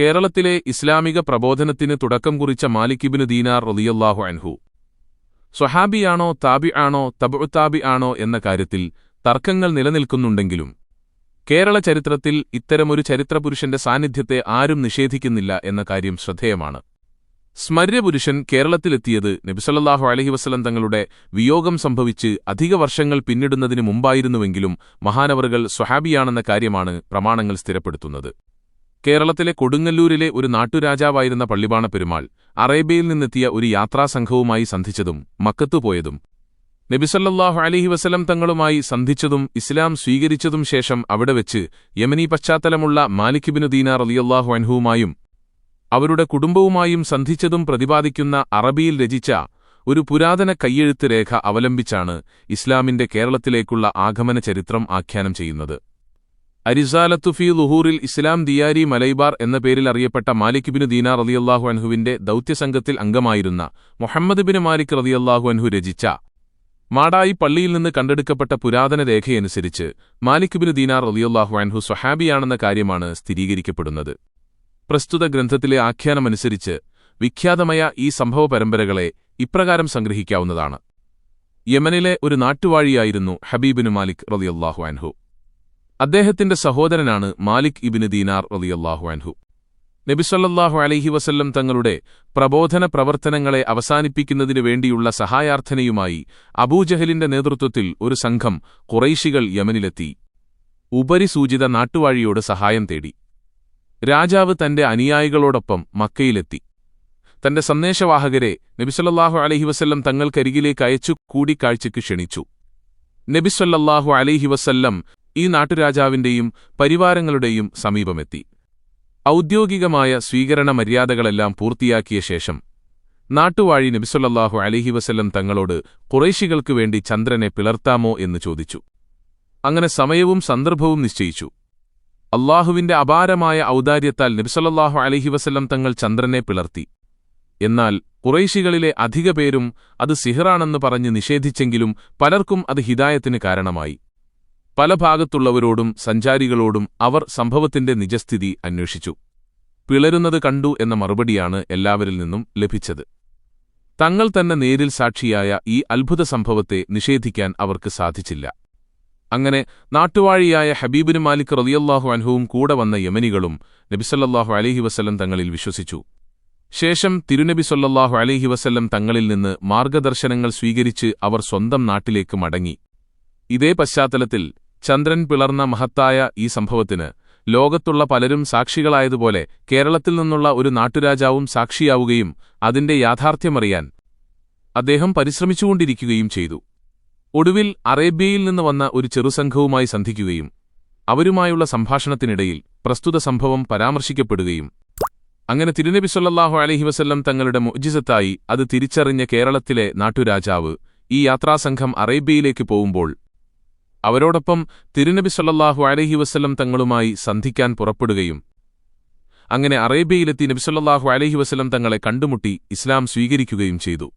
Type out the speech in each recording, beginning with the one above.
കേരളത്തിലെ ഇസ്ലാമിക പ്രബോധനത്തിന് തുടക്കം കുറിച്ച മാലിക് ഇബ്നു ദീനാർ റളിയല്ലാഹു അൻഹു സ്വഹാബിയാണോ താബിആണോ തബ്ഉ താബിആണോ എന്ന കാര്യത്തിൽ തർക്കങ്ങൾ നിലനിൽക്കുന്നുണ്ടെങ്കിലും കേരള ചരിത്രത്തിൽ ഇത്തരമൊരു ചരിത്രപുരുഷന്റെ സാന്നിധ്യത്തെ ആരും നിഷേധിക്കുന്നില്ല എന്ന കാര്യം ശ്രദ്ധേയമാണ്. സ്മര്യപുരുഷൻ കേരളത്തിലെത്തിയത് നബി സല്ലല്ലാഹു അലൈഹി വസല്ലം തങ്ങളുടെ വിയോഗം സംഭവിച്ച് അധിക വർഷങ്ങൾ പിന്നിടുന്നതിനു മുമ്പായിരുന്നുവെങ്കിലും മഹാനവറുകൾ സ്വഹാബിയാണെന്ന കാര്യമാണ് പ്രമാണങ്ങൾ സ്ഥിരപ്പെടുത്തുന്നത്. കേരളത്തിലെ കൊടുങ്ങല്ലൂരിലെ ഒരു നാട്ടുരാജാവായിരുന്ന പള്ളിബാണ പെരുമാൾ അറേബ്യയിൽ നിന്നെത്തിയ ഒരു യാത്രാസംഘവുമായി സന്ധിച്ചതും മക്കത്തു പോയതും നബി സല്ലല്ലാഹു അലൈഹി വസല്ലം തങ്ങളുമായി സന്ധിച്ചതും ഇസ്ലാം സ്വീകരിച്ചതും ശേഷം അവിടെ വെച്ച് യമനി പശ്ചാത്തലമുള്ള മാലിക് ഇബ്നു ദീനാർ റളിയല്ലാഹു അൻഹുവുമായും അവരുടെ കുടുംബവുമായും സന്ധിച്ചതും പ്രതിപാദിക്കുന്ന അറബിയിൽ രചിച്ച ഒരു പുരാതന കയ്യെഴുത്ത് രേഖ അവലംബിച്ചാണ് ഇസ്ലാമിന്റെ കേരളത്തിലേക്കുള്ള ആഗമന ചരിത്രം ആഖ്യാനം ചെയ്യുന്നത്. അരിസാലത്തു ഫീ ളുഹൂറിൽ ഇസ്ലാം ദിയാരി മലൈബാർ എന്ന പേരിൽ അറിയപ്പെട്ട മാലിക് ഇബ്നു ദീനാർ റളിയല്ലാഹു അൻഹുവിന്റെ ദൗത്യസംഘത്തിൽ അംഗമായിരുന്ന മുഹമ്മദ് ബിൻ മാലിക് റളിയല്ലാഹു അൻഹു രചിച്ച മാടായി പള്ളിയിൽ നിന്ന് കണ്ടെടുക്കപ്പെട്ട പുരാതന രേഖയനുസരിച്ച് മാലിക് ഇബ്നു ദീനാർ റളിയല്ലാഹു അൻഹു സ്വഹാബിയാണെന്ന കാര്യമാണ് സ്ഥിരീകരിക്കപ്പെടുന്നത്. പ്രസ്തുത ഗ്രന്ഥത്തിലെ ആഖ്യാനമനുസരിച്ച് വിഖ്യാതമായ ഈ സംഭവ പരമ്പരകളെ ഇപ്രകാരം സംഗ്രഹിക്കാവുന്നതാണ്. യമനിലെ ഒരു നാട്ടുവാഴിയായിരുന്നു ഹബീബിനു മാലിക് റളിയല്ലാഹു അൻഹു. അദ്ദേഹത്തിന്റെ സഹോദരനാണ് മാലിക് ഇബ്നു ദീനാർ റളിയല്ലാഹു അൻഹു. നബി സല്ലല്ലാഹു അലൈഹി വസല്ലം തങ്ങളുടെ പ്രബോധന പ്രവർത്തനങ്ങളെ അവസാനിപ്പിക്കുന്നതിനു വേണ്ടിയുള്ള സഹായാർത്ഥനയുമായി അബൂജഹലിന്റെ നേതൃത്വത്തിൽ ഒരു സംഘം ഖുറൈശികൾ യമനിലെത്തി ഉപരിസൂചിത നാട്ടുവാഴിയോട് സഹായം തേടി. രാജാവ് തന്റെ അനുയായികളോടൊപ്പം മക്കയിലെത്തി. തന്റെ സന്ദേശവാഹകരെ നബി സല്ലല്ലാഹു അലൈഹി വസല്ലം തങ്ങൾക്കരികിലേക്ക് അയച്ചു കൂടിക്കാഴ്ചയ്ക്ക് ക്ഷണിച്ചു. നബി സല്ലല്ലാഹു അലൈഹി വസല്ലം ഈ നാട്ടുരാജാവിന്റെയും പരിവാരങ്ങളുടെയും സമീപമെത്തി. ഔദ്യോഗികമായ സ്വീകരണ മര്യാദകളെല്ലാം പൂർത്തിയാക്കിയ ശേഷം നാട്ടുവാഴി നബി സല്ലല്ലാഹു അലൈഹി വസല്ലം തങ്ങളോട് ഖുറൈശികൾക്കു വേണ്ടി ചന്ദ്രനെ പിളർത്താമോ എന്ന് ചോദിച്ചു. അങ്ങനെ സമയവും സന്ദർഭവും നിശ്ചയിച്ചു. അല്ലാഹുവിന്റെ അപാരമായ ഔദാര്യത്താൽ നബി സല്ലല്ലാഹു അലൈഹി വസല്ലം തങ്ങൾ ചന്ദ്രനെ പിളർത്തി. എന്നാൽ ഖുറൈശികളിലെ അധിക പേരും അത് സിഹ്റാണെന്ന് പറഞ്ഞ് നിഷേധിച്ചെങ്കിലും പലർക്കും അത് ഹിദായത്തിന് കാരണമായി. പല ഭാഗത്തുള്ളവരോടും സഞ്ചാരികളോടും അവർ സംഭവത്തിന്റെ നിജസ്ഥിതി അന്വേഷിച്ചു. പിളരുന്നത് കണ്ടു എന്ന മറുപടിയാണ് എല്ലാവരിൽ നിന്നും ലഭിച്ചത്. തങ്ങൾ തന്നെ നേരിൽ സാക്ഷിയായ ഈ അത്ഭുത സംഭവത്തെ നിഷേധിക്കാൻ അവർക്ക് സാധിച്ചില്ല. അങ്ങനെ നാട്ടുവാഴിയായ ഹബീബിനു മാലിക് റളിയല്ലാഹു അൻഹുവും കൂടെ വന്ന യമനികളും നബി സല്ലല്ലാഹു അലൈഹി വസല്ലം തങ്ങളിൽ വിശ്വസിച്ചു. ശേഷം തിരുനബി സല്ലല്ലാഹു അലൈഹി വസല്ലം തങ്ങളിൽ നിന്ന് മാർഗദർശനങ്ങൾ സ്വീകരിച്ച് അവർ സ്വന്തം നാട്ടിലേക്ക് മടങ്ങി. ഇതേ പശ്ചാത്തലത്തിൽ ചന്ദ്രൻ പിളർന്ന മഹത്തായ ഈ സംഭവത്തിന് ലോകത്തുള്ള പലരും സാക്ഷികളായതുപോലെ കേരളത്തിൽ നിന്നുള്ള ഒരു നാട്ടുരാജാവും സാക്ഷിയാവുകയും അതിന്റെ യാഥാർത്ഥ്യമറിയാൻ അദ്ദേഹം പരിശ്രമിച്ചുകൊണ്ടിരിക്കുകയും ചെയ്തു. ഒടുവിൽ അറേബ്യയിൽ നിന്ന് വന്ന ഒരു ചെറുസംഘവുമായി സന്ധിക്കുകയും അവരുമായുള്ള സംഭാഷണത്തിനിടയിൽ പ്രസ്തുത സംഭവം പരാമർശിക്കപ്പെടുകയും അങ്ങനെ തിരുനബി സല്ലല്ലാഹു അലൈഹി വസല്ലം തങ്ങളുടെ മുഅ്ജിസത്തായി അത് തിരിച്ചറിഞ്ഞ കേരളത്തിലെ നാട്ടുരാജാവ് ഈ യാത്രാസംഘം അറേബ്യയിലേക്ക് പോകുമ്പോൾ അവരോടൊപ്പം തിരുനബി സല്ലല്ലാഹു അലൈഹി വസല്ലം തങ്ങളുമായി സന്ധിക്കാൻ പുറപ്പെടുകയും അങ്ങനെ അറേബ്യയിലെത്തി നബി സല്ലല്ലാഹു അലൈഹി വസല്ലം തങ്ങളെ കണ്ടുമുട്ടി ഇസ്ലാം സ്വീകരിക്കുകയും ചെയ്തു.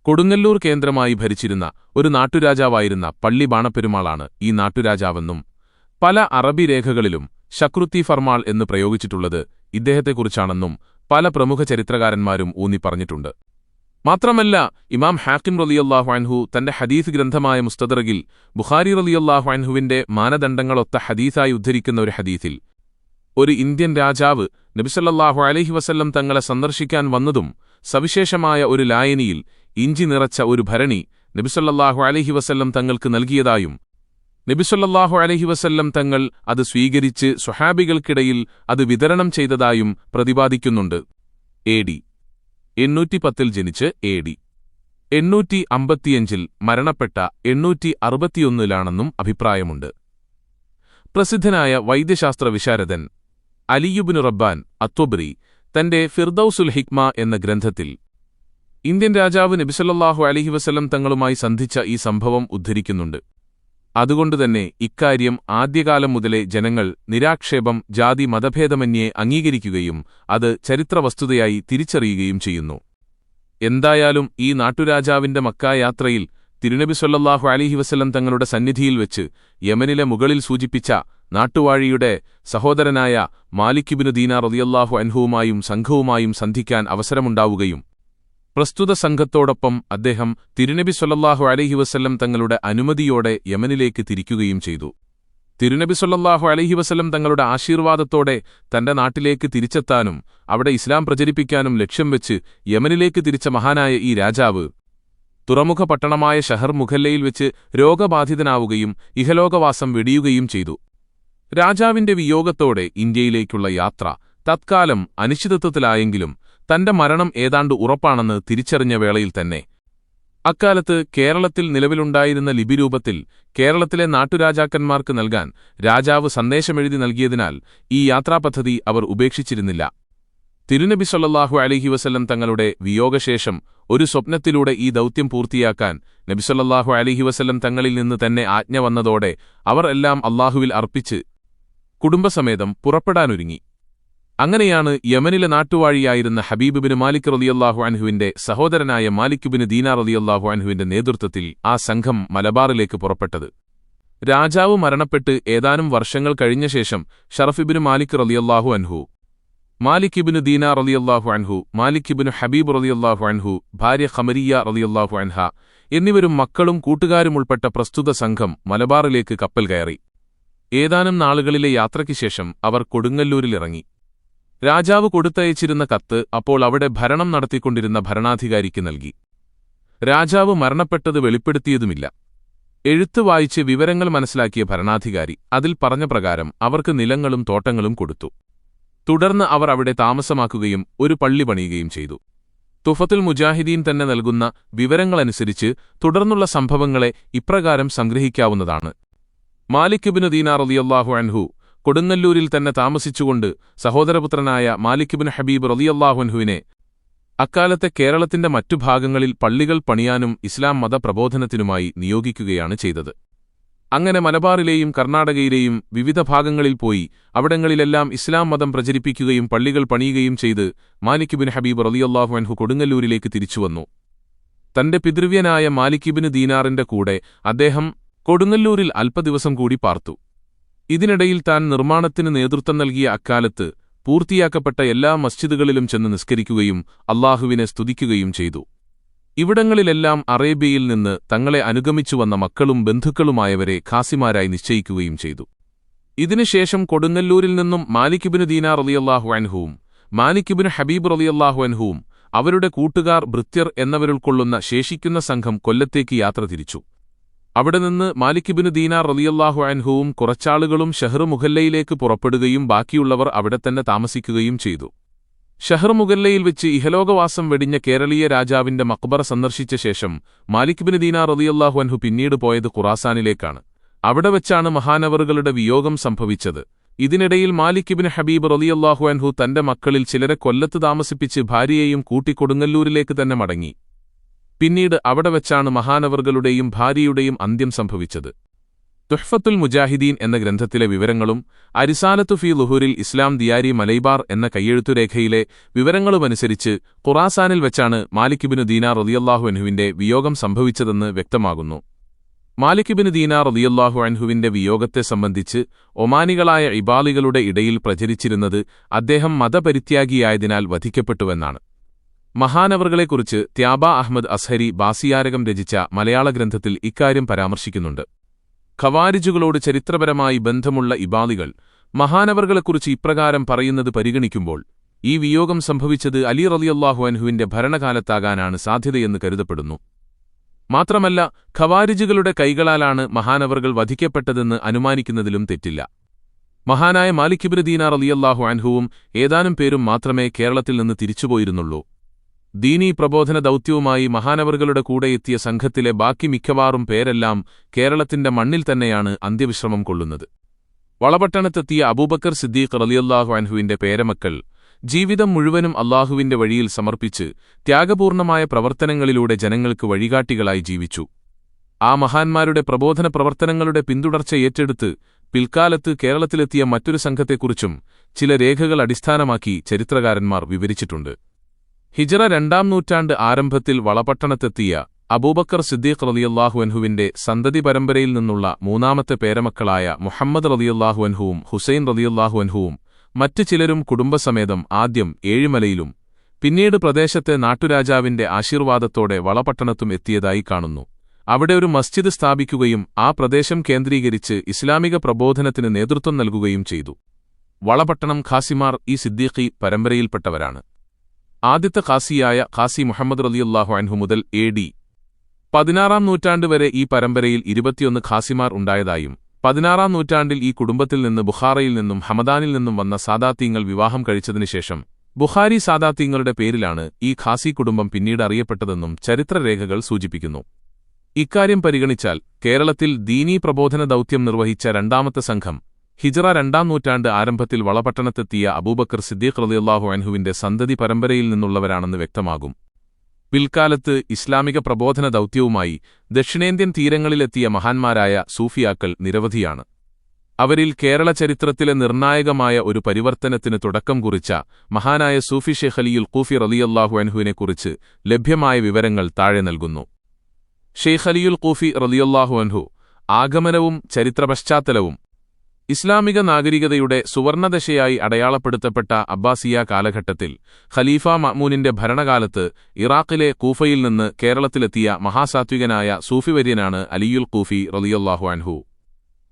കൊടുങ്ങല്ലൂർ കേന്ദ്രമായി ഭരിച്ചിരുന്ന ഒരു നാട്ടുരാജാവായിരുന്ന പള്ളി ബാണപ്പെരുമാളാണ് ഈ നാട്ടുരാജാവെന്നും പല അറബി രേഖകളിലും ശക്രുത്തി ഫർമാൾ എന്ന് പ്രയോഗിച്ചിട്ടുള്ളത് ഇദ്ദേഹത്തെക്കുറിച്ചാണെന്നും പല പ്രമുഖ ചരിത്രകാരന്മാരും ഊന്നിപ്പറഞ്ഞിട്ടുണ്ട്. മാത്രമല്ല, ഇമാം ഹാക്കിം റളിയല്ലാഹു അൻഹു തന്റെ ഹദീസ് ഗ്രന്ഥമായ മുസ്തദറകിൽ ബുഖാരി റളിയല്ലാഹു അൻഹുവിന്റെ മാനദണ്ഡങ്ങളൊത്ത ഹദീസായി ഉദ്ധരിക്കുന്ന ഒരു ഹദീസിൽ ഒരു ഇന്ത്യൻ രാജാവ് നബി സല്ലല്ലാഹു അലൈഹി വസല്ലം തങ്ങളെ സന്ദർശിക്കാൻ വന്നതും സവിശേഷമായ ഒരു ലായനിയിൽ ഇഞ്ചി നിറച്ച ഒരു ഭരണി നബി സല്ലല്ലാഹു അലൈഹി വസല്ലം തങ്ങൾക്ക് നൽകിയതായും നബി സല്ലല്ലാഹു അലൈഹി വസല്ലം തങ്ങൾ അത് സ്വീകരിച്ച് സ്വഹാബികൾക്കിടയിൽ അത് വിതരണം ചെയ്തതായും പ്രതിപാദിക്കുന്നുണ്ട്. എ.ഡി. 810 ജനിച്ച് എ.ഡി. 855 മരണപ്പെട്ട 861 അഭിപ്രായമുണ്ട്. പ്രസിദ്ധനായ വൈദ്യശാസ്ത്ര വിശാരദൻ അലിയുബ്നു റബ്ബാൻ അത്വബ്രി തന്റെ ഫിർദൗസുൽ ഹിക്മ എന്ന ഗ്രന്ഥത്തിൽ ഇന്ത്യൻ രാജാവ് നബി സല്ലല്ലാഹു അലൈഹി വസല്ലം തങ്ങളുമായി സന്ധിച്ച ഈ സംഭവം ഉദ്ധരിക്കുന്നുണ്ട്. അതുകൊണ്ടുതന്നെ ഇക്കാര്യം ആദ്യകാലം മുതലേ ജനങ്ങൾ നിരാക്ഷേപം ജാതി മതഭേദമന്യേ അംഗീകരിക്കുകയും അത് ചരിത്രവസ്തുതയായി തിരിച്ചറിയുകയും ചെയ്യുന്നു. എന്തായാലും ഈ നാട്ടുരാജാവിന്റെ മക്കായാത്രയിൽ തിരുനബി സല്ലല്ലാഹു അലൈഹി വസല്ലം തങ്ങളുടെ സന്നിധിയിൽ വെച്ച് യമനിലെ മുകളിൽ സൂചിപ്പിച്ച നാട്ടുവാഴിയുടെ സഹോദരനായ മാലിക്കിബിനു ദീനാർ റളിയല്ലാഹു അൻഹുവുമായും സംഘവുമായും സന്ധിക്കാൻ അവസരമുണ്ടാവുകയും പ്രസ്തുത സംഘത്തോടൊപ്പം അദ്ദേഹം തിരുനബി സ്വല്ലല്ലാഹു അലൈഹി വസല്ലം തങ്ങളുടെ അനുമതിയോടെ യമനിലേക്ക് തിരിക്കുകയും ചെയ്തു. തിരുനബി സ്വല്ലല്ലാഹു അലൈഹി വസല്ലം തങ്ങളുടെ ആശീർവാദത്തോടെ തന്റെ നാട്ടിലേക്ക് തിരിച്ചെത്താനും അവിടെ ഇസ്ലാം പ്രചരിപ്പിക്കാനും ലക്ഷ്യം വെച്ച് യമനിലേക്ക് തിരിച്ച മഹാനായ ഈ രാജാവ് തുറമുഖ പട്ടണമായ ഷഹർ മുഖല്ലയിൽ വെച്ച് രോഗബാധിതനാവുകയും ഇഹലോകവാസം വെടിയുകയും ചെയ്തു. രാജാവിന്റെ വിയോഗത്തോടെ ഇന്ത്യയിലേക്കുള്ള യാത്ര തത്കാലം അനിശ്ചിതത്വത്തിലായെങ്കിലും തന്റെ മരണം ഏതാണ്ട് ഉറപ്പാണെന്ന് തിരിച്ചറിഞ്ഞ വേളയിൽ തന്നെ അക്കാലത്ത് കേരളത്തിൽ നിലവിലുണ്ടായിരുന്ന ലിപിരൂപത്തിൽ കേരളത്തിലെ നാട്ടുരാജാക്കന്മാർക്ക് നൽകാൻ രാജാവ് സന്ദേശമെഴുതി നൽകിയതിനാൽ ഈ യാത്രാപദ്ധതി അവർ ഉപേക്ഷിച്ചിരുന്നില്ല. തിരുനബി സ്വല്ലല്ലാഹു അലൈഹി വസല്ലം തങ്ങളുടെ വിയോഗശേഷം ഒരു സ്വപ്നത്തിലൂടെ ഈ ദൗത്യം പൂർത്തിയാക്കാൻ നബി സ്വല്ലല്ലാഹു അലൈഹി വസല്ലം തങ്ങളിൽ നിന്ന് തന്നെ ആജ്ഞ വന്നതോടെ അവർ എല്ലാം അല്ലാഹുവിൽ അർപ്പിച്ച് കുടുംബസമേതം പുറപ്പെടാനൊരുങ്ങി. അങ്ങനെയാണ് യമനിലെ നാട്ടുവാഴിയായിരുന്ന ഹബീബ് ബിൻ മാലിക് റളിയല്ലാഹു അൻഹുവിന്റെ സഹോദരനായ മാലിക് ബിൻ ദീനാർ റളിയല്ലാഹു അൻഹുവിന്റെ നേതൃത്വത്തിൽ ആ സംഘം മലബാറിലേക്ക് പുറപ്പെട്ടത്. രാജാവ് മരണപ്പെട്ട് ഏതാനും വർഷങ്ങൾ കഴിഞ്ഞ ശേഷം ഷറഫ് ഇബ്നു മാലിക് റളിയല്ലാഹു അൻഹു, മാലിക് ഇബ്നു ദീനാർ റളിയല്ലാഹു അൻഹു, മാലിക് ഇബ്നു ഹബീബ് റളിയല്ലാഹു അൻഹു, ഭാര്യ ഖമരിയ റളിയല്ലാഹു അൻഹ എന്നിവരും മക്കളും കൂട്ടുകാരും ഉൾപ്പെട്ട പ്രസ്തുത സംഘം മലബാറിലേക്ക് കപ്പൽ കയറി. ഏതാനും നാളുകളിലെ യാത്രയ്ക്ക് ശേഷം അവർ കൊടുങ്ങല്ലൂരിലിറങ്ങി. രാജാവ് കൊടുത്തയച്ചിരുന്ന കത്ത് അപ്പോൾ അവിടെ ഭരണം നടത്തിക്കൊണ്ടിരുന്ന ഭരണാധികാരിക്ക് നൽകി. രാജാവ് മരണപ്പെട്ടത് വെളിപ്പെടുത്തിയതുമില്ല. എഴുത്ത് വായിച്ച് വിവരങ്ങൾ മനസ്സിലാക്കിയ ഭരണാധികാരി അതിൽ പറഞ്ഞ പ്രകാരം അവർക്ക് നിലങ്ങളും തോട്ടങ്ങളും കൊടുത്തു. തുടർന്ന് അവർ അവിടെ താമസമാക്കുകയും ഒരു പള്ളി പണിയുകയും ചെയ്തു. തുഫത്തുൽ മുജാഹിദീൻ തന്നെ നൽകുന്ന വിവരങ്ങളനുസരിച്ച് തുടർന്നുള്ള സംഭവങ്ങളെ ഇപ്രകാരം സംഗ്രഹിക്കാവുന്നതാണ്. മാലിക് ഇബ്നു ദീനാർ റളിയല്ലാഹു അൻഹു കൊടുങ്ങല്ലൂരിൽ തന്നെ താമസിച്ചുകൊണ്ട് സഹോദരപുത്രനായ മാലിക് ഇബ്നു ഹബീബ് റളിയല്ലാഹു അൻഹുവിനെ അക്കാലത്തെ കേരളത്തിന്റെ മറ്റു ഭാഗങ്ങളിൽ പള്ളികൾ പണിയാനും ഇസ്ലാം മതപ്രബോധനത്തിനുമായി നിയോഗിക്കുകയാണ് ചെയ്തത്. അങ്ങനെ മലബാറിലെയും കർണാടകയിലെയും വിവിധ ഭാഗങ്ങളിൽ പോയി അവിടങ്ങളിലെല്ലാം ഇസ്ലാം മതം പ്രചരിപ്പിക്കുകയും പള്ളികൾ പണിയുകയും ചെയ്ത് മാലിക് ഇബ്നു ഹബീബ് റളിയല്ലാഹു അൻഹു കൊടുങ്ങല്ലൂരിലേക്ക് തിരിച്ചുവന്നു. തന്റെ പിതൃവ്യനായ മാലിക് ഇബ്നു ദീനാറിന്റെ കൂടെ അദ്ദേഹം കൊടുങ്ങല്ലൂരിൽ അല്പദിവസം കൂടി പാർത്തു. ഇതിനിടയിൽ താൻ നിർമ്മാണത്തിന് നേതൃത്വം നൽകിയ അക്കാലത്ത് പൂർത്തിയാക്കപ്പെട്ട എല്ലാ മസ്ജിദുകളിലും ചെന്ന് നിസ്കരിക്കുകയും അല്ലാഹുവിനെ സ്തുതിക്കുകയും ചെയ്തു. ഇവിടങ്ങളിലെല്ലാം അറേബ്യയിൽ നിന്ന് തങ്ങളെ അനുഗമിച്ചുവന്ന മക്കളും ബന്ധുക്കളുമായവരെ ഖാസിമാരായി നിശ്ചയിക്കുകയും ചെയ്തു. ഇതിനുശേഷം കൊടുങ്ങല്ലൂരിൽ നിന്നും മാലിക് ഇബ്നു ദീനാർ റളിയല്ലാഹു അൻഹുവും മാലിക് ഇബ്നു ഹബീബ് റളിയല്ലാഹു അൻഹുവും അവരുടെ കൂട്ടുകാർ ഭൃത്യർ എന്നിവരുൾക്കൊള്ളുന്ന ശേഷിക്കുന്ന സംഘം കൊല്ലത്തേക്ക് യാത്ര തിരിച്ചു. അവിടെ നിന്ന് മാലിക് ഇബ്നു ദീനാർ റളിയല്ലാഹു അൻഹുവും കുറച്ചാളുകളും ഷഹർ മുഖല്ലയിലേക്ക് പുറപ്പെടുകയും ബാക്കിയുള്ളവർ അവിടെത്തന്നെ താമസിക്കുകയും ചെയ്തു. ഷഹർ മുഖല്ലയിൽ വെച്ച് ഇഹലോകവാസം വെടിഞ്ഞ കേരളീയ രാജാവിന്റെ മഖ്ബറ സന്ദർശിച്ച ശേഷം മാലിക് ഇബ്നു ദീനാർ റളിയല്ലാഹു അൻഹു പിന്നീട് പോയത് ഖുറാസാനിലേക്കാണ്. അവിടെ വെച്ചാണ് മഹാനവറുകളുടെ വിയോഗം സംഭവിച്ചത്. ഇതിനിടയിൽ മാലിക് ഇബ്നു ഹബീബ് റളിയല്ലാഹു അൻഹു തന്റെ മക്കളിൽ ചിലരെ കൊല്ലത്ത് താമസിപ്പിച്ച് ഭാര്യയെയും കൂട്ടി കൊടുങ്ങല്ലൂരിലേക്ക് തന്നെ മടങ്ങി. പിന്നീട് അവിടെ വെച്ചാണ് മഹാനവറുകളുടെയും ഭാര്യയുടെയും അന്ത്യം സംഭവിച്ചത്. തുഹ്ഫത്തുൽ മുജാഹിദീൻ എന്ന ഗ്രന്ഥത്തിലെ വിവരങ്ങളും അരിസാലത്തു ഫീ ളുഹൂരിൽ ഇസ്ലാം ദിയാരി മലൈബാർ എന്ന കയ്യെഴുത്തുരേഖയിലെ വിവരങ്ങളുമനുസരിച്ച് ഖുറാസാനിൽ വെച്ചാണ് മാലിക് ഇബ്നു ദീനാർ റളിയല്ലാഹു അൻഹുവിന്റെ വിയോഗം സംഭവിച്ചതെന്ന് വ്യക്തമാകുന്നു. മാലിക് ഇബ്നു ദീനാർ റളിയല്ലാഹു അൻഹുവിന്റെ വിയോഗത്തെ സംബന്ധിച്ച് ഒമാനികളായ ഇബാലികളുടെ ഇടയിൽ പ്രചരിച്ചിരുന്നത് അദ്ദേഹം മതപരിത്യാഗിയായതിനാൽ വധിക്കപ്പെട്ടുവെന്നാണ്. മഹാനവറുകളെക്കുറിച്ച് ത്യാബ അഹ്മദ് അസ്ഹരി ബാസിയാരകം രചിച്ച മലയാള ഗ്രന്ഥത്തിൽ ഇക്കാര്യം പരാമർശിക്കുന്നുണ്ട്. ഖവാരിജുകളോട് ചരിത്രപരമായി ബന്ധമുള്ള ഇബാലികൾ മഹാനവറുകളെക്കുറിച്ച് ഇപ്രകാരം പറയുന്നത് പരിഗണിക്കുമ്പോൾ ഈ വിയോഗം സംഭവിച്ചത് അലി റളിയല്ലാഹു അൻഹുവിന്റെ ഭരണകാലത്താകാനാണ് സാധ്യതയെന്ന് കരുതപ്പെടുന്നു. മാത്രമല്ല ഖവാരിജുകളുടെ കൈകളാലാണ് മഹാനവറുകൾ വധിക്കപ്പെട്ടതെന്ന് അനുമാനിക്കുന്നതിലും തെറ്റില്ല. മഹാനായ മാലിക് ഇബ്നു ദീനാർ റളിയല്ലാഹു അൻഹുവും ഏതാനും പേരും മാത്രമേ കേരളത്തിൽ നിന്ന് തിരിച്ചുപോയിരുന്നുള്ളൂ. ദീനീ പ്രബോധന ദൗത്യവുമായി മഹാനവറുകളുടെ കൂടെ എത്തിയ സംഘത്തിലെ ബാക്കി മിക്കവാറും പേരെല്ലാം കേരളത്തിന്റെ മണ്ണിൽ തന്നെയാണ് അന്ത്യവിശ്രമം കൊള്ളുന്നത്. വളപട്ടണത്തെത്തിയ അബൂബക്കർ സിദ്ദീഖ് റളിയല്ലാഹു അൻഹുവിന്റെ പേരമക്കൾ ജീവിതം മുഴുവനും അല്ലാഹുവിന്റെ വഴിയിൽ സമർപ്പിച്ച് ത്യാഗപൂർണമായ പ്രവർത്തനങ്ങളിലൂടെ ജനങ്ങൾക്ക് വഴികാട്ടികളായി ജീവിച്ചു. ആ മഹാന്മാരുടെ പ്രബോധന പ്രവർത്തനങ്ങളുടെ പിന്തുടർച്ച ഏറ്റെടുത്ത് പിൽക്കാലത്ത് കേരളത്തിലെത്തിയ മറ്റൊരു സംഘത്തെക്കുറിച്ചും ചില രേഖകൾ അടിസ്ഥാനമാക്കി ചരിത്രകാരന്മാർ വിവരിച്ചിട്ടുണ്ട്. ഹിജ്റ 2-ാം നൂറ്റാണ്ട് ആരംഭത്തിൽ വളപട്ടണത്തെത്തിയ അബൂബക്കർ സിദ്ദീഖ് റളിയല്ലാഹു അൻഹുവിന്റെ സന്തതി പരമ്പരയിൽ നിന്നുള്ള മൂന്നാമത്തെ പേരമക്കളായ മുഹമ്മദ് റളിയല്ലാഹു അൻഹുവും ഹുസൈൻ റളിയല്ലാഹു അൻഹുവും മറ്റു ചിലരും കുടുംബസമേതം ആദ്യം ഏഴിമലയിലും പിന്നീട് പ്രദേശത്തെ നാട്ടുരാജാവിന്റെ ആശീർവാദത്തോടെ വളപട്ടണത്തും എത്തിയതായി കാണുന്നു. അവിടെ ഒരു മസ്ജിദ് സ്ഥാപിക്കുകയും ആ പ്രദേശം കേന്ദ്രീകരിച്ച് ഇസ്ലാമിക പ്രബോധനത്തിന് നേതൃത്വം നൽകുകയും ചെയ്തു. വളപട്ടണം ഖാസിമാർ ഈ സിദ്ദീഖി പരമ്പരയിൽപ്പെട്ടവരാണ്. ആദ്യത്തെ ഖാസിയായ ഖാസി മുഹമ്മദ് റളിയല്ലാഹു അൻഹു മുതൽ AD 16-ാം നൂറ്റാണ്ട് വരെ ഈ പരമ്പരയിൽ 21 ഖാസിമാർ ഉണ്ടായതായും 16-ാം നൂറ്റാണ്ടിൽ ഈ കുടുംബത്തിൽ നിന്ന് ബുഖാറയിൽ നിന്നും ഹമദാനിൽ നിന്നും വന്ന സാദാത്തീങ്ങൾ വിവാഹം കഴിച്ചതിനുശേഷം ബുഖാരി സാദാത്തീങ്ങളുടെ പേരിലാണ് ഈ ഖാസി കുടുംബം പിന്നീട് അറിയപ്പെട്ടതെന്നും ചരിത്രരേഖകൾ സൂചിപ്പിക്കുന്നു. ഇക്കാര്യം പരിഗണിച്ചാൽ കേരളത്തിൽ ദീനീ പ്രബോധന ദൗത്യം നിർവഹിച്ച രണ്ടാമത്തെ സംഘം ഹിജ്റ 2-ാം നൂറ്റാണ്ട് ആരംഭത്തിൽ വളപട്ടണത്തെത്തിയ അബൂബക്കർ സിദ്ദീഖ് റളിയല്ലാഹു അൻഹുവിന്റെ സന്തതി പരമ്പരയിൽ നിന്നുള്ളവരാണെന്ന് വ്യക്തമാകും. പിൽക്കാലത്ത് ഇസ്ലാമിക പ്രബോധന ദൗത്യവുമായി ദക്ഷിണേന്ത്യൻ തീരങ്ങളിലെത്തിയ മഹാന്മാരായ സൂഫിയാക്കൾ നിരവധിയാണ്. അവരിൽ കേരള ചരിത്രത്തിലെ നിർണായകമായ ഒരു പരിവർത്തനത്തിന് തുടക്കം കുറിച്ച മഹാനായ സൂഫി ഷെയ്ഖ് അലിയുൽ ഖൂഫി റളിയല്ലാഹു അൻഹുവിനെക്കുറിച്ച് ലഭ്യമായ വിവരങ്ങൾ താഴെ നൽകുന്നു. ഷെയ്ഖ് അലിയുൽ ഖൂഫി റളിയല്ലാഹു അൻഹു ആഗമനവും ചരിത്രപശ്ചാത്തലവും ഇസ്ലാമിക നാഗരികതയുടെ സുവർണദശയായി അടയാളപ്പെടുത്തപ്പെട്ട അബ്ബാസിയ കാലഘട്ടത്തിൽ ഖലീഫ മഅ്മൂനിന്റെ ഭരണകാലത്ത് ഇറാഖിലെ കൂഫയിൽ നിന്ന് കേരളത്തിലെത്തിയ മഹാസാത്വികനായ സൂഫിവര്യനാണ് അലിയുൽ ഖൂഫി റളിയല്ലാഹു അൻഹു.